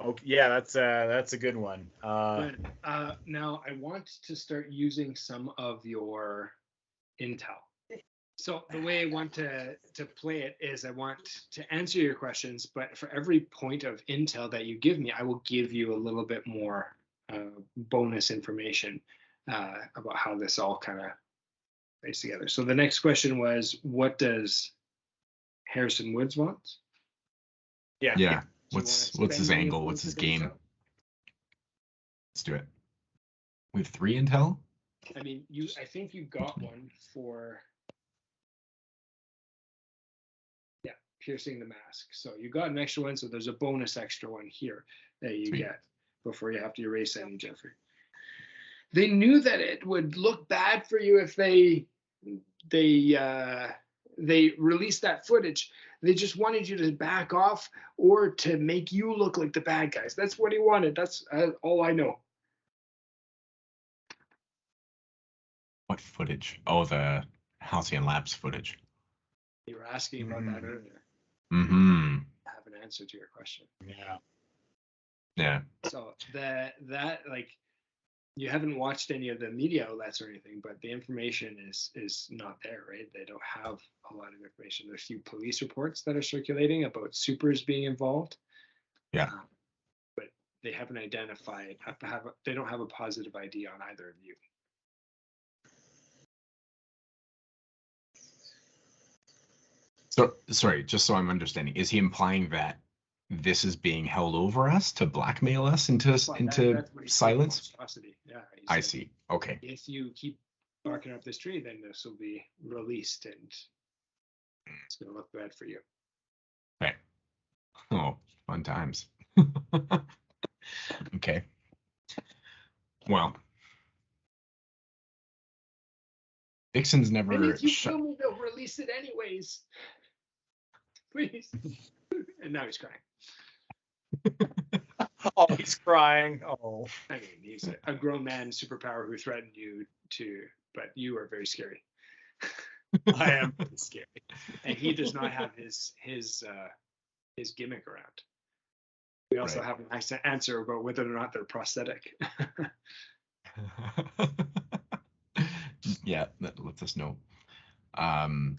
Speaker 3: Oh, yeah, that's a good one.
Speaker 1: But now I want to start using some of your intel. So the way I want to play it is I want to answer your questions, but for every point of intel that you give me, I will give you a little bit more bonus information about how this all kind of plays together. So the next question was, what does Harrison Woods want?
Speaker 2: Yeah. What's his angle? What's his game? Let's do it. We have 3 intel?
Speaker 1: I mean, I think you got one for piercing the mask. So you got an extra one, so there's a bonus extra one here that you get before you have to erase any, Jeffrey. They knew that it would look bad for you if they released that footage. They just wanted you to back off or to make you look like the bad guys. That's what he wanted. That's all I know.
Speaker 2: What footage? Oh, the Halcyon Labs footage.
Speaker 1: You were asking about that earlier.
Speaker 2: Mm-hmm.
Speaker 1: I have an answer to your question.
Speaker 2: Yeah.
Speaker 1: So that like, you haven't watched any of the media outlets or anything, but the information is not there, right? They don't have a lot of information. There's a few police reports that are circulating about supers being involved.
Speaker 2: Yeah.
Speaker 1: But they haven't identified. They don't have a positive ID on either of you.
Speaker 2: So, sorry, just so I'm understanding, is he implying that this is being held over us to blackmail us into silence?
Speaker 1: Yeah,
Speaker 2: I see. Okay.
Speaker 1: If you keep barking up this tree, then this will be released, and it's going to look bad for you.
Speaker 2: Okay. Oh, fun times. Okay. Well, Vixen's
Speaker 1: And
Speaker 2: never
Speaker 1: if you kill me, they'll release it anyways. Please. And now he's crying.
Speaker 3: Oh, he's crying. Oh.
Speaker 1: I mean, he's a grown man superpower who threatened you but you are very scary.
Speaker 3: I am very scary.
Speaker 1: And he does not have his gimmick around. We also have a nice answer about whether or not they're prosthetic.
Speaker 2: Yeah, that lets us know.
Speaker 1: And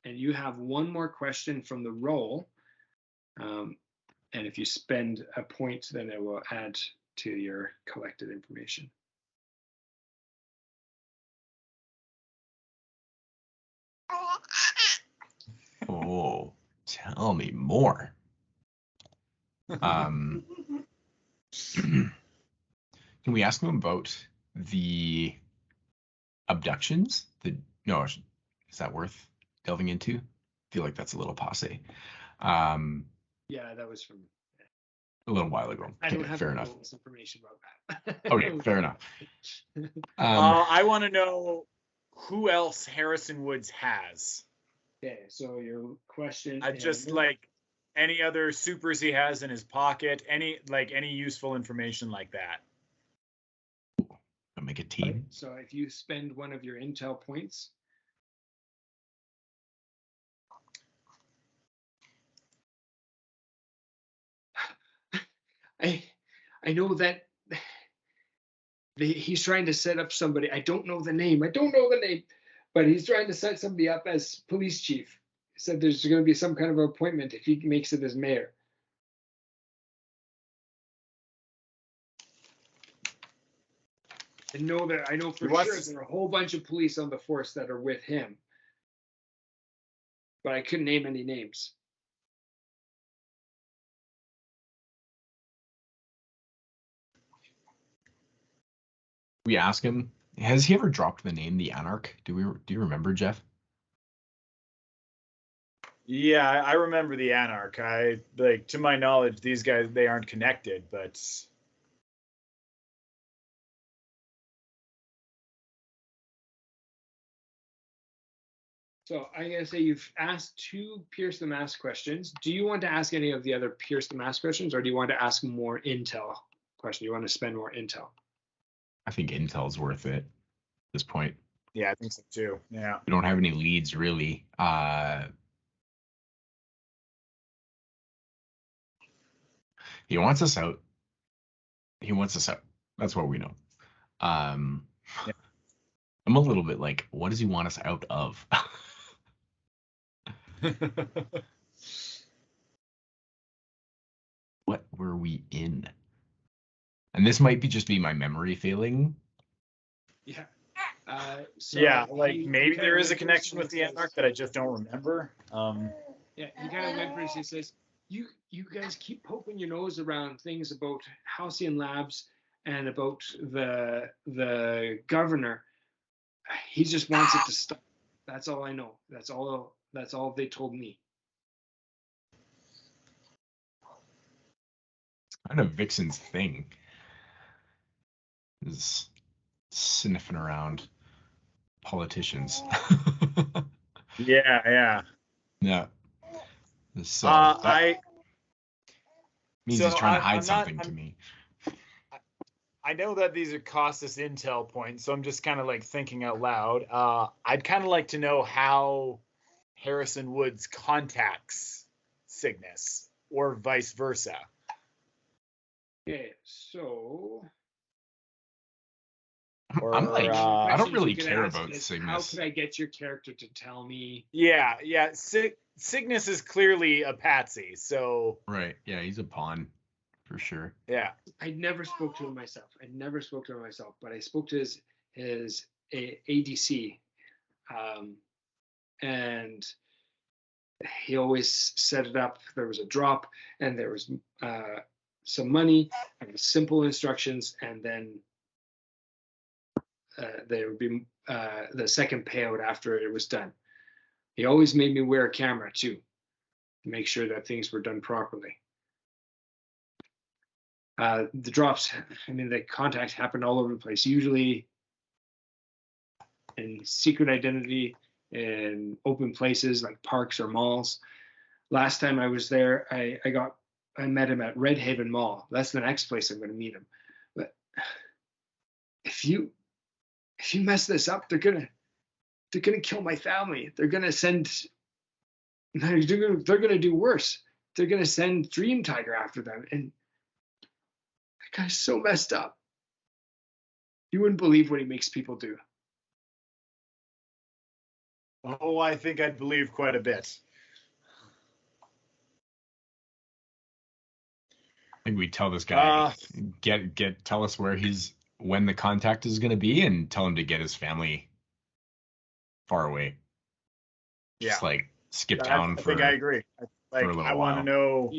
Speaker 1: you have one more question from the roll. And if you spend a point, then it will add to your collected information.
Speaker 2: Oh, tell me more. Can we ask him about the abductions? No, is that worth delving into? I feel like that's a little passe.
Speaker 1: Yeah, that was from
Speaker 2: a little while ago.
Speaker 1: I don't have
Speaker 2: fair enough.
Speaker 1: Information about that.
Speaker 2: Okay, fair enough.
Speaker 3: I want to know who else Harrison Woods has.
Speaker 1: Okay, so your question.
Speaker 3: I just like any other supers he has in his pocket, any useful information like that.
Speaker 2: I'll make a team.
Speaker 1: So if you spend one of your intel points. I know that he's trying to set up somebody. I don't know the name, but he's trying to set somebody up as police chief. He said there's going to be some kind of appointment if he makes it as mayor. I know for sure there are a whole bunch of police on the force that are with him, but I couldn't name any names.
Speaker 2: We ask him, has he ever dropped the name the Anarch? Do you remember, Jeff?
Speaker 3: Yeah, I remember the Anarch. To my knowledge, these guys, they aren't connected, but
Speaker 1: so I'm gonna say you've asked 2 Pierce the Mask questions. Do you want to ask any of the other Pierce the Mask questions, or do you want to ask more intel questions? Do you want to spend more intel?
Speaker 2: I think intel's worth it at this point.
Speaker 3: Yeah, I think so too. Yeah.
Speaker 2: We don't have any leads really. He wants us out. That's what we know. Yeah. I'm a little bit like, what does he want us out of? What were we in? And this might just be my memory failing.
Speaker 1: Yeah.
Speaker 3: So yeah, maybe there is a connection with the Anarch that I just don't remember.
Speaker 1: Yeah, he kind of went for it. He says, "You guys keep poking your nose around things about Halcyon Labs and about the governor. He just wants it to stop. That's all I know. That's all they told me."
Speaker 2: Kind of Vixen's thing is sniffing around politicians.
Speaker 3: Yeah.
Speaker 2: So means he's trying to hide something to me.
Speaker 3: I know that these are cost us intel points, so I'm just kind of like thinking out loud. I'd kind of like to know how Harrison Woods contacts Cygnus or vice versa.
Speaker 1: Okay, so
Speaker 2: I don't really care about Cygnus.
Speaker 1: How could I get your character to tell me?
Speaker 3: Yeah. Cygnus is clearly a patsy, so
Speaker 2: right. Yeah, he's a pawn for sure.
Speaker 3: Yeah.
Speaker 1: I never spoke to him myself, but I spoke to his ADC, and he always set it up. There was a drop, and there was some money and simple instructions, and then there would be the second payout after it was done. He always made me wear a camera too, to make sure that things were done properly. The drops, the contacts happened all over the place. Usually and secret identity in open places like parks or malls. Last time I was there, I met him at Red Haven Mall. That's the next place I'm going to meet him. But if you mess this up, they're gonna kill my family. They're gonna do worse. They're gonna send Dream Tiger after them, and that guy's so messed up. You wouldn't believe what he makes people do.
Speaker 3: Oh, I think I'd believe quite a bit.
Speaker 2: I think we tell this guy tell us when the contact is going to be, and tell him to get his family far away. Just like skip town.
Speaker 3: I think I agree. Like I want to know.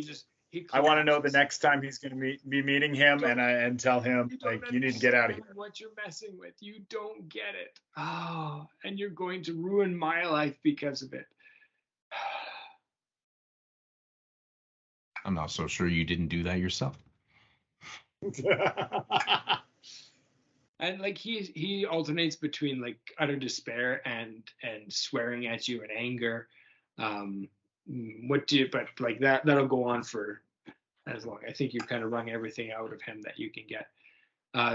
Speaker 3: I want to know the next time he's going to be meeting him, and tell him like you need to get out of here.
Speaker 1: What you're messing with, you don't get it. Oh, and you're going to ruin my life because of it.
Speaker 2: I'm not so sure you didn't do that yourself.
Speaker 1: And like he alternates between like utter despair and swearing at you and anger. But like that'll go on for as long. I think you've kind of wrung everything out of him that you can get.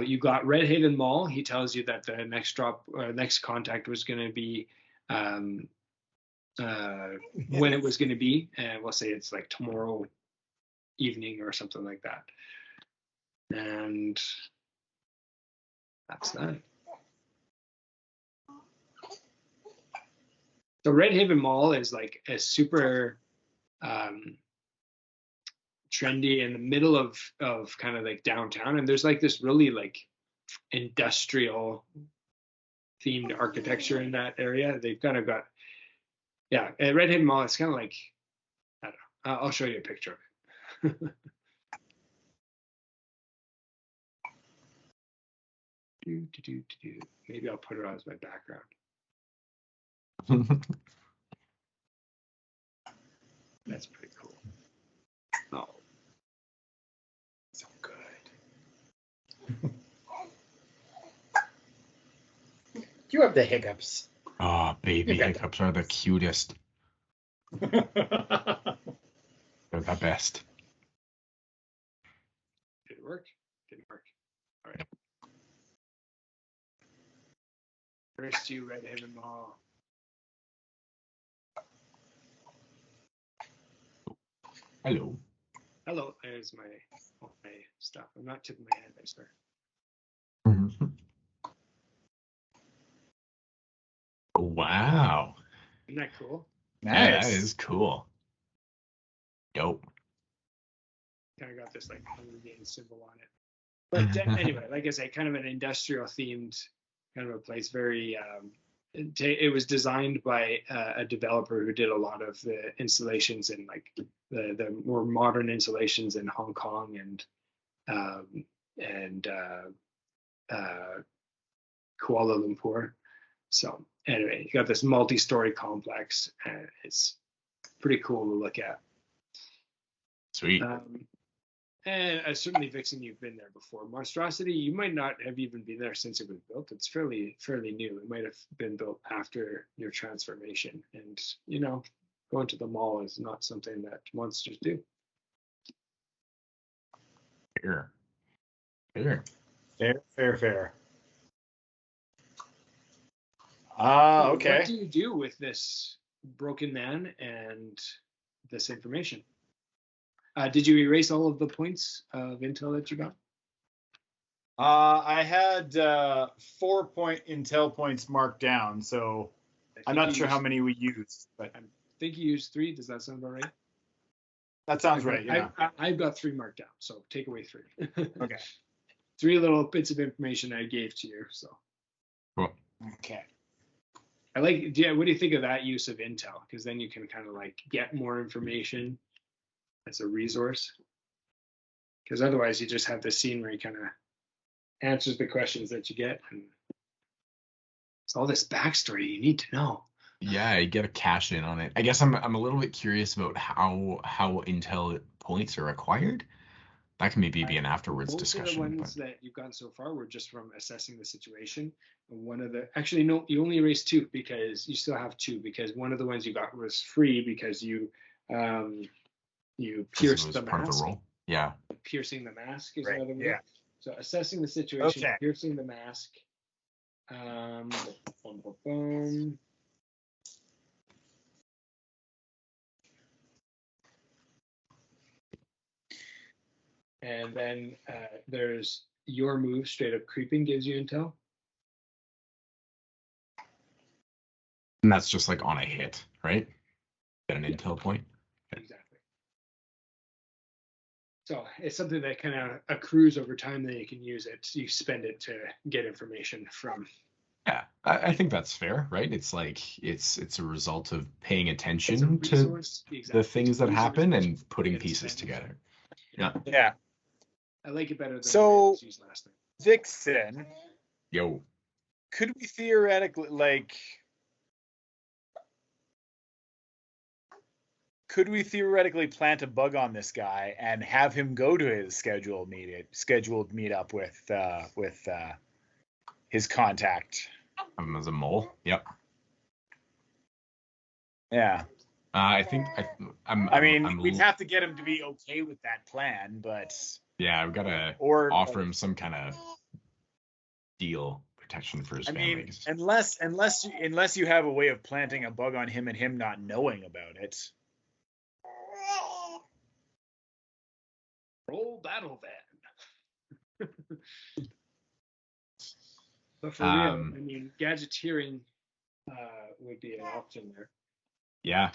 Speaker 1: You got Red Haven Mall. He tells you that the next contact was going to be when it was going to be, and we'll say it's like tomorrow evening or something like that. And that's that. So Red Haven Mall is like a super trendy in the middle of kind of like downtown, and there's like this really like industrial themed architecture in that area. They've kind of got at Red Haven Mall. It's kind of like, I don't know. I'll show you a picture of it. Maybe I'll put it on as my background. That's pretty cool. Oh, so good.
Speaker 3: You have the hiccups.
Speaker 2: Oh, baby hiccups are the cutest. They're the best.
Speaker 1: Did it work? Didn't work. All right. First to Red Haven Mall.
Speaker 2: Hello.
Speaker 1: Hello. There's all my stuff. I'm not tipping my hand, I swear.
Speaker 2: Mm-hmm. Wow.
Speaker 1: Isn't that cool?
Speaker 3: Nice.
Speaker 2: Yeah, that is cool. Dope.
Speaker 1: Kind of got this like Hunger Games symbol on it. But anyway, like I say, kind of an industrial themed kind of a place. Very it was designed by a developer who did a lot of the installations in like the more modern installations in Hong Kong and Kuala Lumpur. So anyway, you got this multi-story complex, and it's pretty cool to look at.
Speaker 2: Sweet.
Speaker 1: And certainly, Vixen, you've been there before. Monstrosity, you might not have even been there since it was built. It's fairly new. It might have been built after your transformation. And, going to the mall is not something that monsters do.
Speaker 2: Fair.
Speaker 3: Okay.
Speaker 1: What do you do with this broken man and this information? Did you erase all of the points of intel that you got?
Speaker 3: I had 4 intel points marked down, so I'm not sure how many we used, but
Speaker 1: I think you used 3. Does that sound about right?
Speaker 3: That sounds right. Yeah.
Speaker 1: I've got 3 marked down, so take away 3.
Speaker 3: Okay.
Speaker 1: 3 little bits of information I gave to you. So.
Speaker 2: Cool.
Speaker 3: Okay.
Speaker 1: What do you think of that use of intel? Because then you can kind of like get more information as a resource. Because otherwise you just have the scene where you kind of answers the questions that you get, and it's all this backstory you need to know.
Speaker 2: Yeah, you get a cash in on it. I guess I'm a little bit curious about how intel points are acquired, That can maybe be an afterwards
Speaker 1: Most of the
Speaker 2: discussion.
Speaker 1: ones that you've gotten so far were just from assessing the situation. And one of the, actually, no, you only erased two because you still have two, because one of the ones you got was free because you pierced the
Speaker 2: part of the
Speaker 1: mask.
Speaker 2: role. Yeah.
Speaker 1: Piercing the mask is
Speaker 3: Right,
Speaker 1: another one.
Speaker 3: yeah.
Speaker 1: So assessing the situation,
Speaker 3: Okay.
Speaker 1: piercing the mask. Boom. And then there's your move, straight up creeping gives you intel.
Speaker 2: And that's just like on a hit, right? Get an intel point.
Speaker 1: Exactly. So it's something that kind of accrues over time, then you can use it. You spend it to get information from.
Speaker 2: Yeah, I think that's fair, right? It's like it's a result of paying attention to
Speaker 1: Exactly.
Speaker 2: the things that happen and
Speaker 1: Resource
Speaker 2: putting
Speaker 1: and
Speaker 2: pieces
Speaker 1: spending.
Speaker 2: together. Yeah.
Speaker 3: Yeah.
Speaker 1: I like it better than
Speaker 3: So-
Speaker 1: what I used last time.
Speaker 3: Vixen,
Speaker 2: Yo.
Speaker 3: could we theoretically plant a bug on this guy and have him go to his scheduled meetup with his contact?
Speaker 2: Have him as a mole. Yep.
Speaker 3: Yeah.
Speaker 2: I think
Speaker 3: we'd have to get him to be okay with that plan, but
Speaker 2: yeah, I've got to
Speaker 3: or
Speaker 2: offer him some kind of deal protection for his family.
Speaker 3: Unless you have a way of planting a bug on him and him not knowing about it.
Speaker 1: Roll battle van. But for real, I mean, gadgeteering would be an option there.
Speaker 2: Yeah.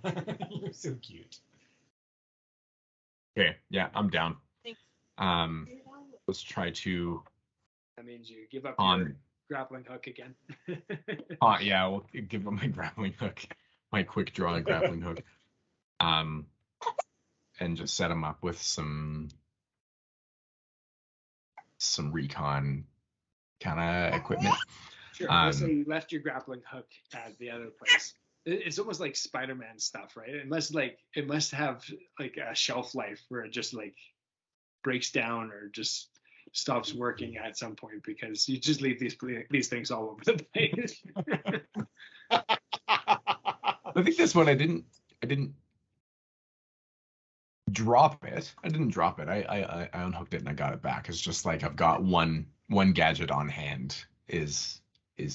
Speaker 2: You're so cute. Okay, yeah, I'm down. Let's try to.
Speaker 1: That means you give up your grappling hook again.
Speaker 2: Yeah, we'll give him my grappling hook, my quick draw grappling hook. And just set him up with some recon kind of equipment.
Speaker 1: Sure. So you left your grappling hook at the other place. It's almost like Spider-Man stuff, right? It must have like a shelf life where it just like breaks down or just stops working at some point because you just leave these things all over the place.
Speaker 2: I think this one I didn't drop it. I didn't drop it. I unhooked it and I got it back. It's just like I've got one gadget on hand is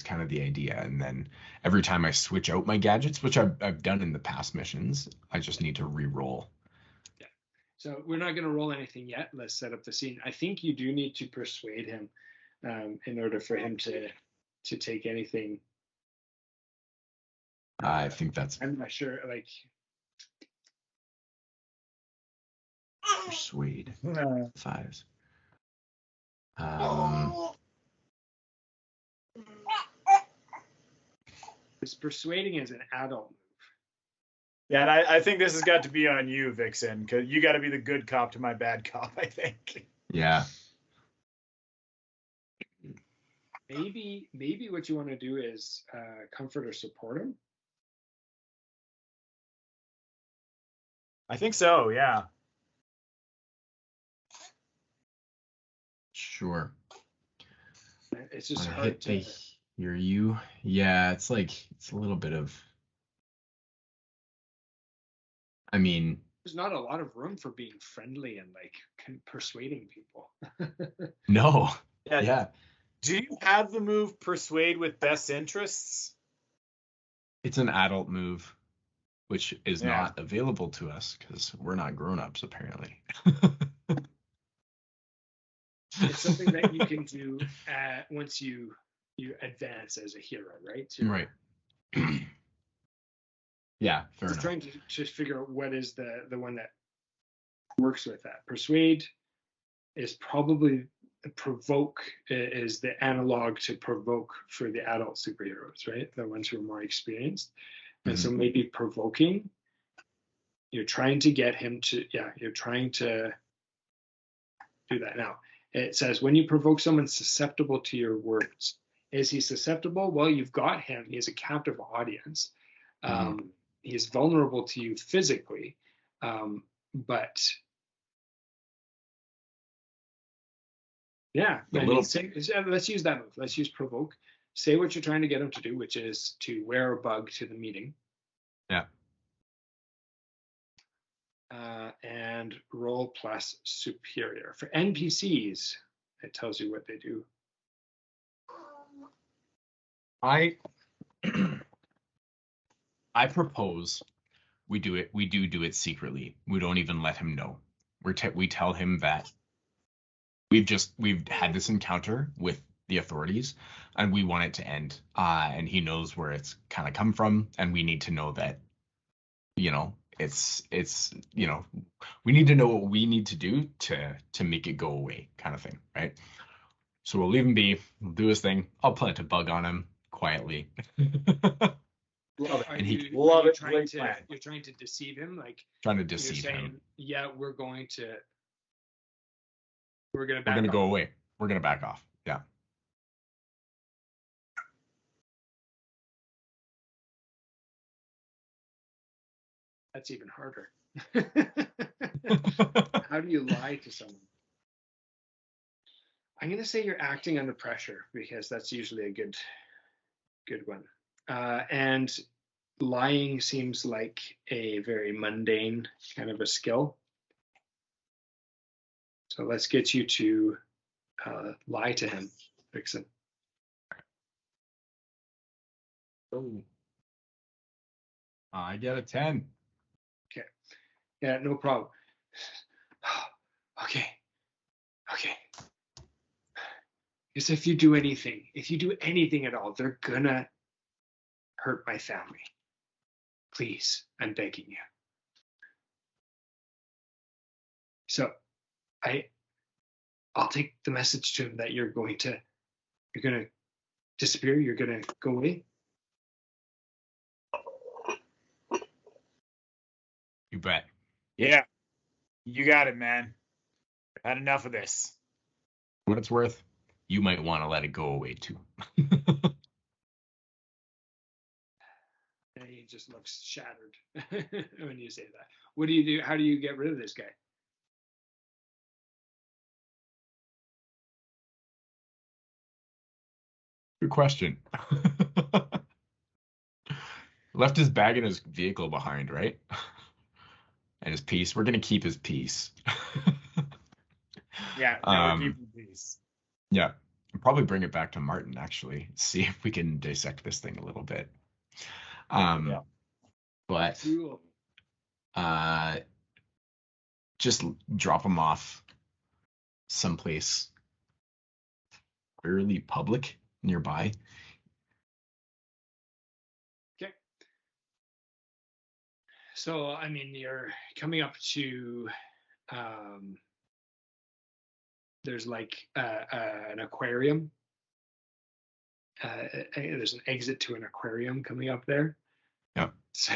Speaker 2: kind of the idea, and then every time I switch out my gadgets, which I've done in the past missions, I just need to re-roll.
Speaker 1: Yeah. So we're not going to roll anything yet. Let's set up the scene. I think you do need to persuade him in order for him to take anything.
Speaker 2: I think that's.
Speaker 1: I'm not sure. Like.
Speaker 2: Persuade. 5s.
Speaker 1: Because persuading is an adult move.
Speaker 3: Yeah, and I think this has got to be on you, Vixen, because you got to be the good cop to my bad cop, I think.
Speaker 2: Yeah.
Speaker 1: Maybe what you want to do is comfort or support him.
Speaker 3: I think so, yeah.
Speaker 2: Sure.
Speaker 1: It's just hard to
Speaker 2: hear you. Yeah, it's like it's a little bit of. I mean,
Speaker 1: there's not a lot of room for being friendly and like persuading people.
Speaker 2: No. Yeah.
Speaker 3: Do you have the move persuade with best interests?
Speaker 2: It's an adult move, which is not available to us because we're not grown-ups apparently.
Speaker 1: It's something that you can do once you advance as a hero, right?
Speaker 2: Right. Yeah, fair enough.
Speaker 1: Trying to figure out what is the one that works with that. Persuade is probably provoke is the analog to provoke for the adult superheroes, right? The ones who are more experienced. And so maybe provoking, you're trying to get him to, you're trying to do that. Now, it says when you provoke someone susceptible to your words, Is he susceptible? Well, you've got him. He has a captive audience. He's vulnerable to you physically, but yeah, let's use that move. Let's use provoke. Say what you're trying to get him to do, which is to wear a bug to the meeting.
Speaker 2: Yeah.
Speaker 1: And roll plus superior. For NPCs, it tells you what they do.
Speaker 2: I propose we do it secretly. We don't even let him know. We tell him that we've had this encounter with the authorities and we want it to end. And he knows where it's kind of come from, and we need to know that, it's we need to know what we need to do to make it go away, kind of thing, right? So we'll leave him be. We'll do his thing. I'll plant a bug on him quietly.
Speaker 1: Love it. You're trying to deceive him, like
Speaker 2: trying to deceive him.
Speaker 1: Yeah, we're going to
Speaker 2: go away. We're gonna back off. Yeah.
Speaker 1: That's even harder. How do you lie to someone? I'm going to say you're acting under pressure, because that's usually a good one. And lying seems like a very mundane kind of a skill. So let's get you to lie to him, Vixen.
Speaker 2: Oh. I get a 10.
Speaker 1: Okay. Yeah, no problem. Okay. Because if you do anything at all, they're gonna hurt my family. Please, I'm begging you. So I'll take the message to him that you're gonna disappear, you're gonna go away.
Speaker 2: You bet.
Speaker 3: Yeah. You got it, man. I've had enough of this.
Speaker 2: What it's worth, you might want to let it go away too.
Speaker 1: And he just looks shattered when you say that. What do you do? How do you get rid of this guy?
Speaker 2: Good question. Left his bag in his vehicle behind, right? And his piece. We're gonna keep his piece.
Speaker 3: Yeah, we're keeping peace.
Speaker 2: Yeah, I'll probably bring it back to Martin, actually. See if we can dissect this thing a little bit. But
Speaker 1: cool.
Speaker 2: Just drop him off someplace fairly public nearby.
Speaker 1: Okay. So, I mean, you're coming up to there's like an aquarium. There's an exit to an aquarium coming up there.
Speaker 2: Yeah.
Speaker 1: So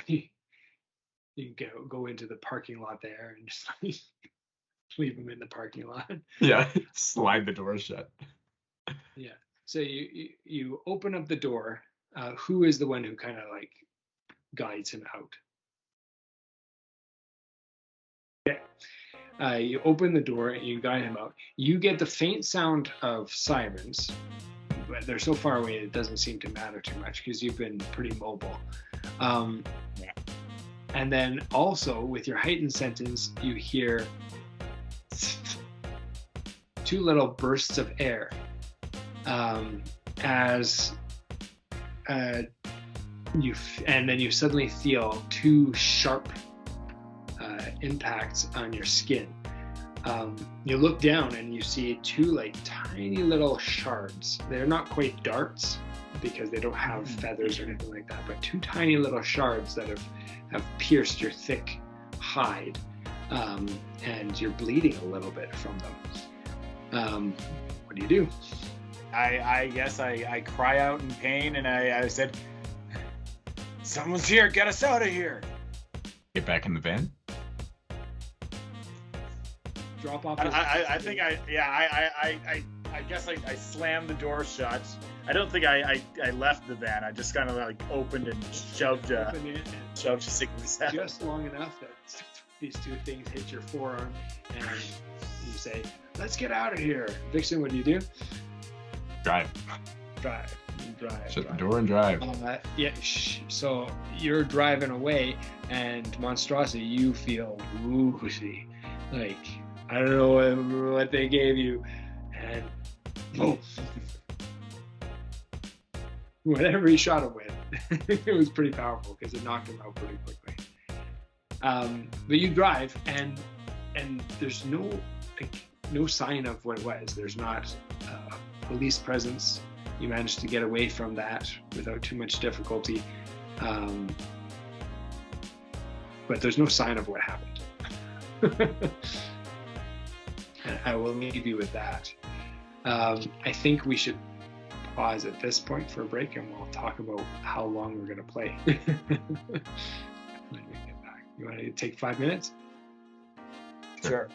Speaker 1: you go into the parking lot there and just leave them in the parking lot.
Speaker 2: Yeah, slide the door shut.
Speaker 1: Yeah. So you open up the door. Who is the one who kind of like guides him out? Okay. You open the door and you guide him out. You get the faint sound of sirens, but they're so far away it doesn't seem to matter too much because you've been pretty mobile.
Speaker 3: Yeah.
Speaker 1: And then also with your heightened senses, you hear two little bursts of air as and then you suddenly feel two sharp impacts on your skin. You look down and you see two like tiny little shards. They're not quite darts because they don't have feathers or anything like that, but two tiny little shards that have pierced your thick hide, and you're bleeding a little bit from them. What do you do?
Speaker 3: I guess I cry out in pain and I said, "Someone's here! Get us out of here!"
Speaker 2: Get back in the van.
Speaker 1: Drop off.
Speaker 3: I I guess I slammed the door shut. I don't think I left the van. I just kind of like opened and shoved Cygnus out.
Speaker 1: Just long enough that these two things hit your forearm, and you say, "Let's get out of here." Vixen, what do you do?
Speaker 2: Drive.
Speaker 1: Shut
Speaker 2: the door and drive.
Speaker 1: So you're driving away, and Monstrosity, you feel woozy. Like, I don't know what they gave you, and whatever he shot him with, it was pretty powerful because it knocked him out pretty quickly. But you drive, and there's no sign of what it was. There's not police presence. You managed to get away from that without too much difficulty, but there's no sign of what happened. And I will leave you with that. I think we should pause at this point for a break, and we'll talk about how long we're going to play. When we get back. You want to take 5 minutes?
Speaker 3: Sure.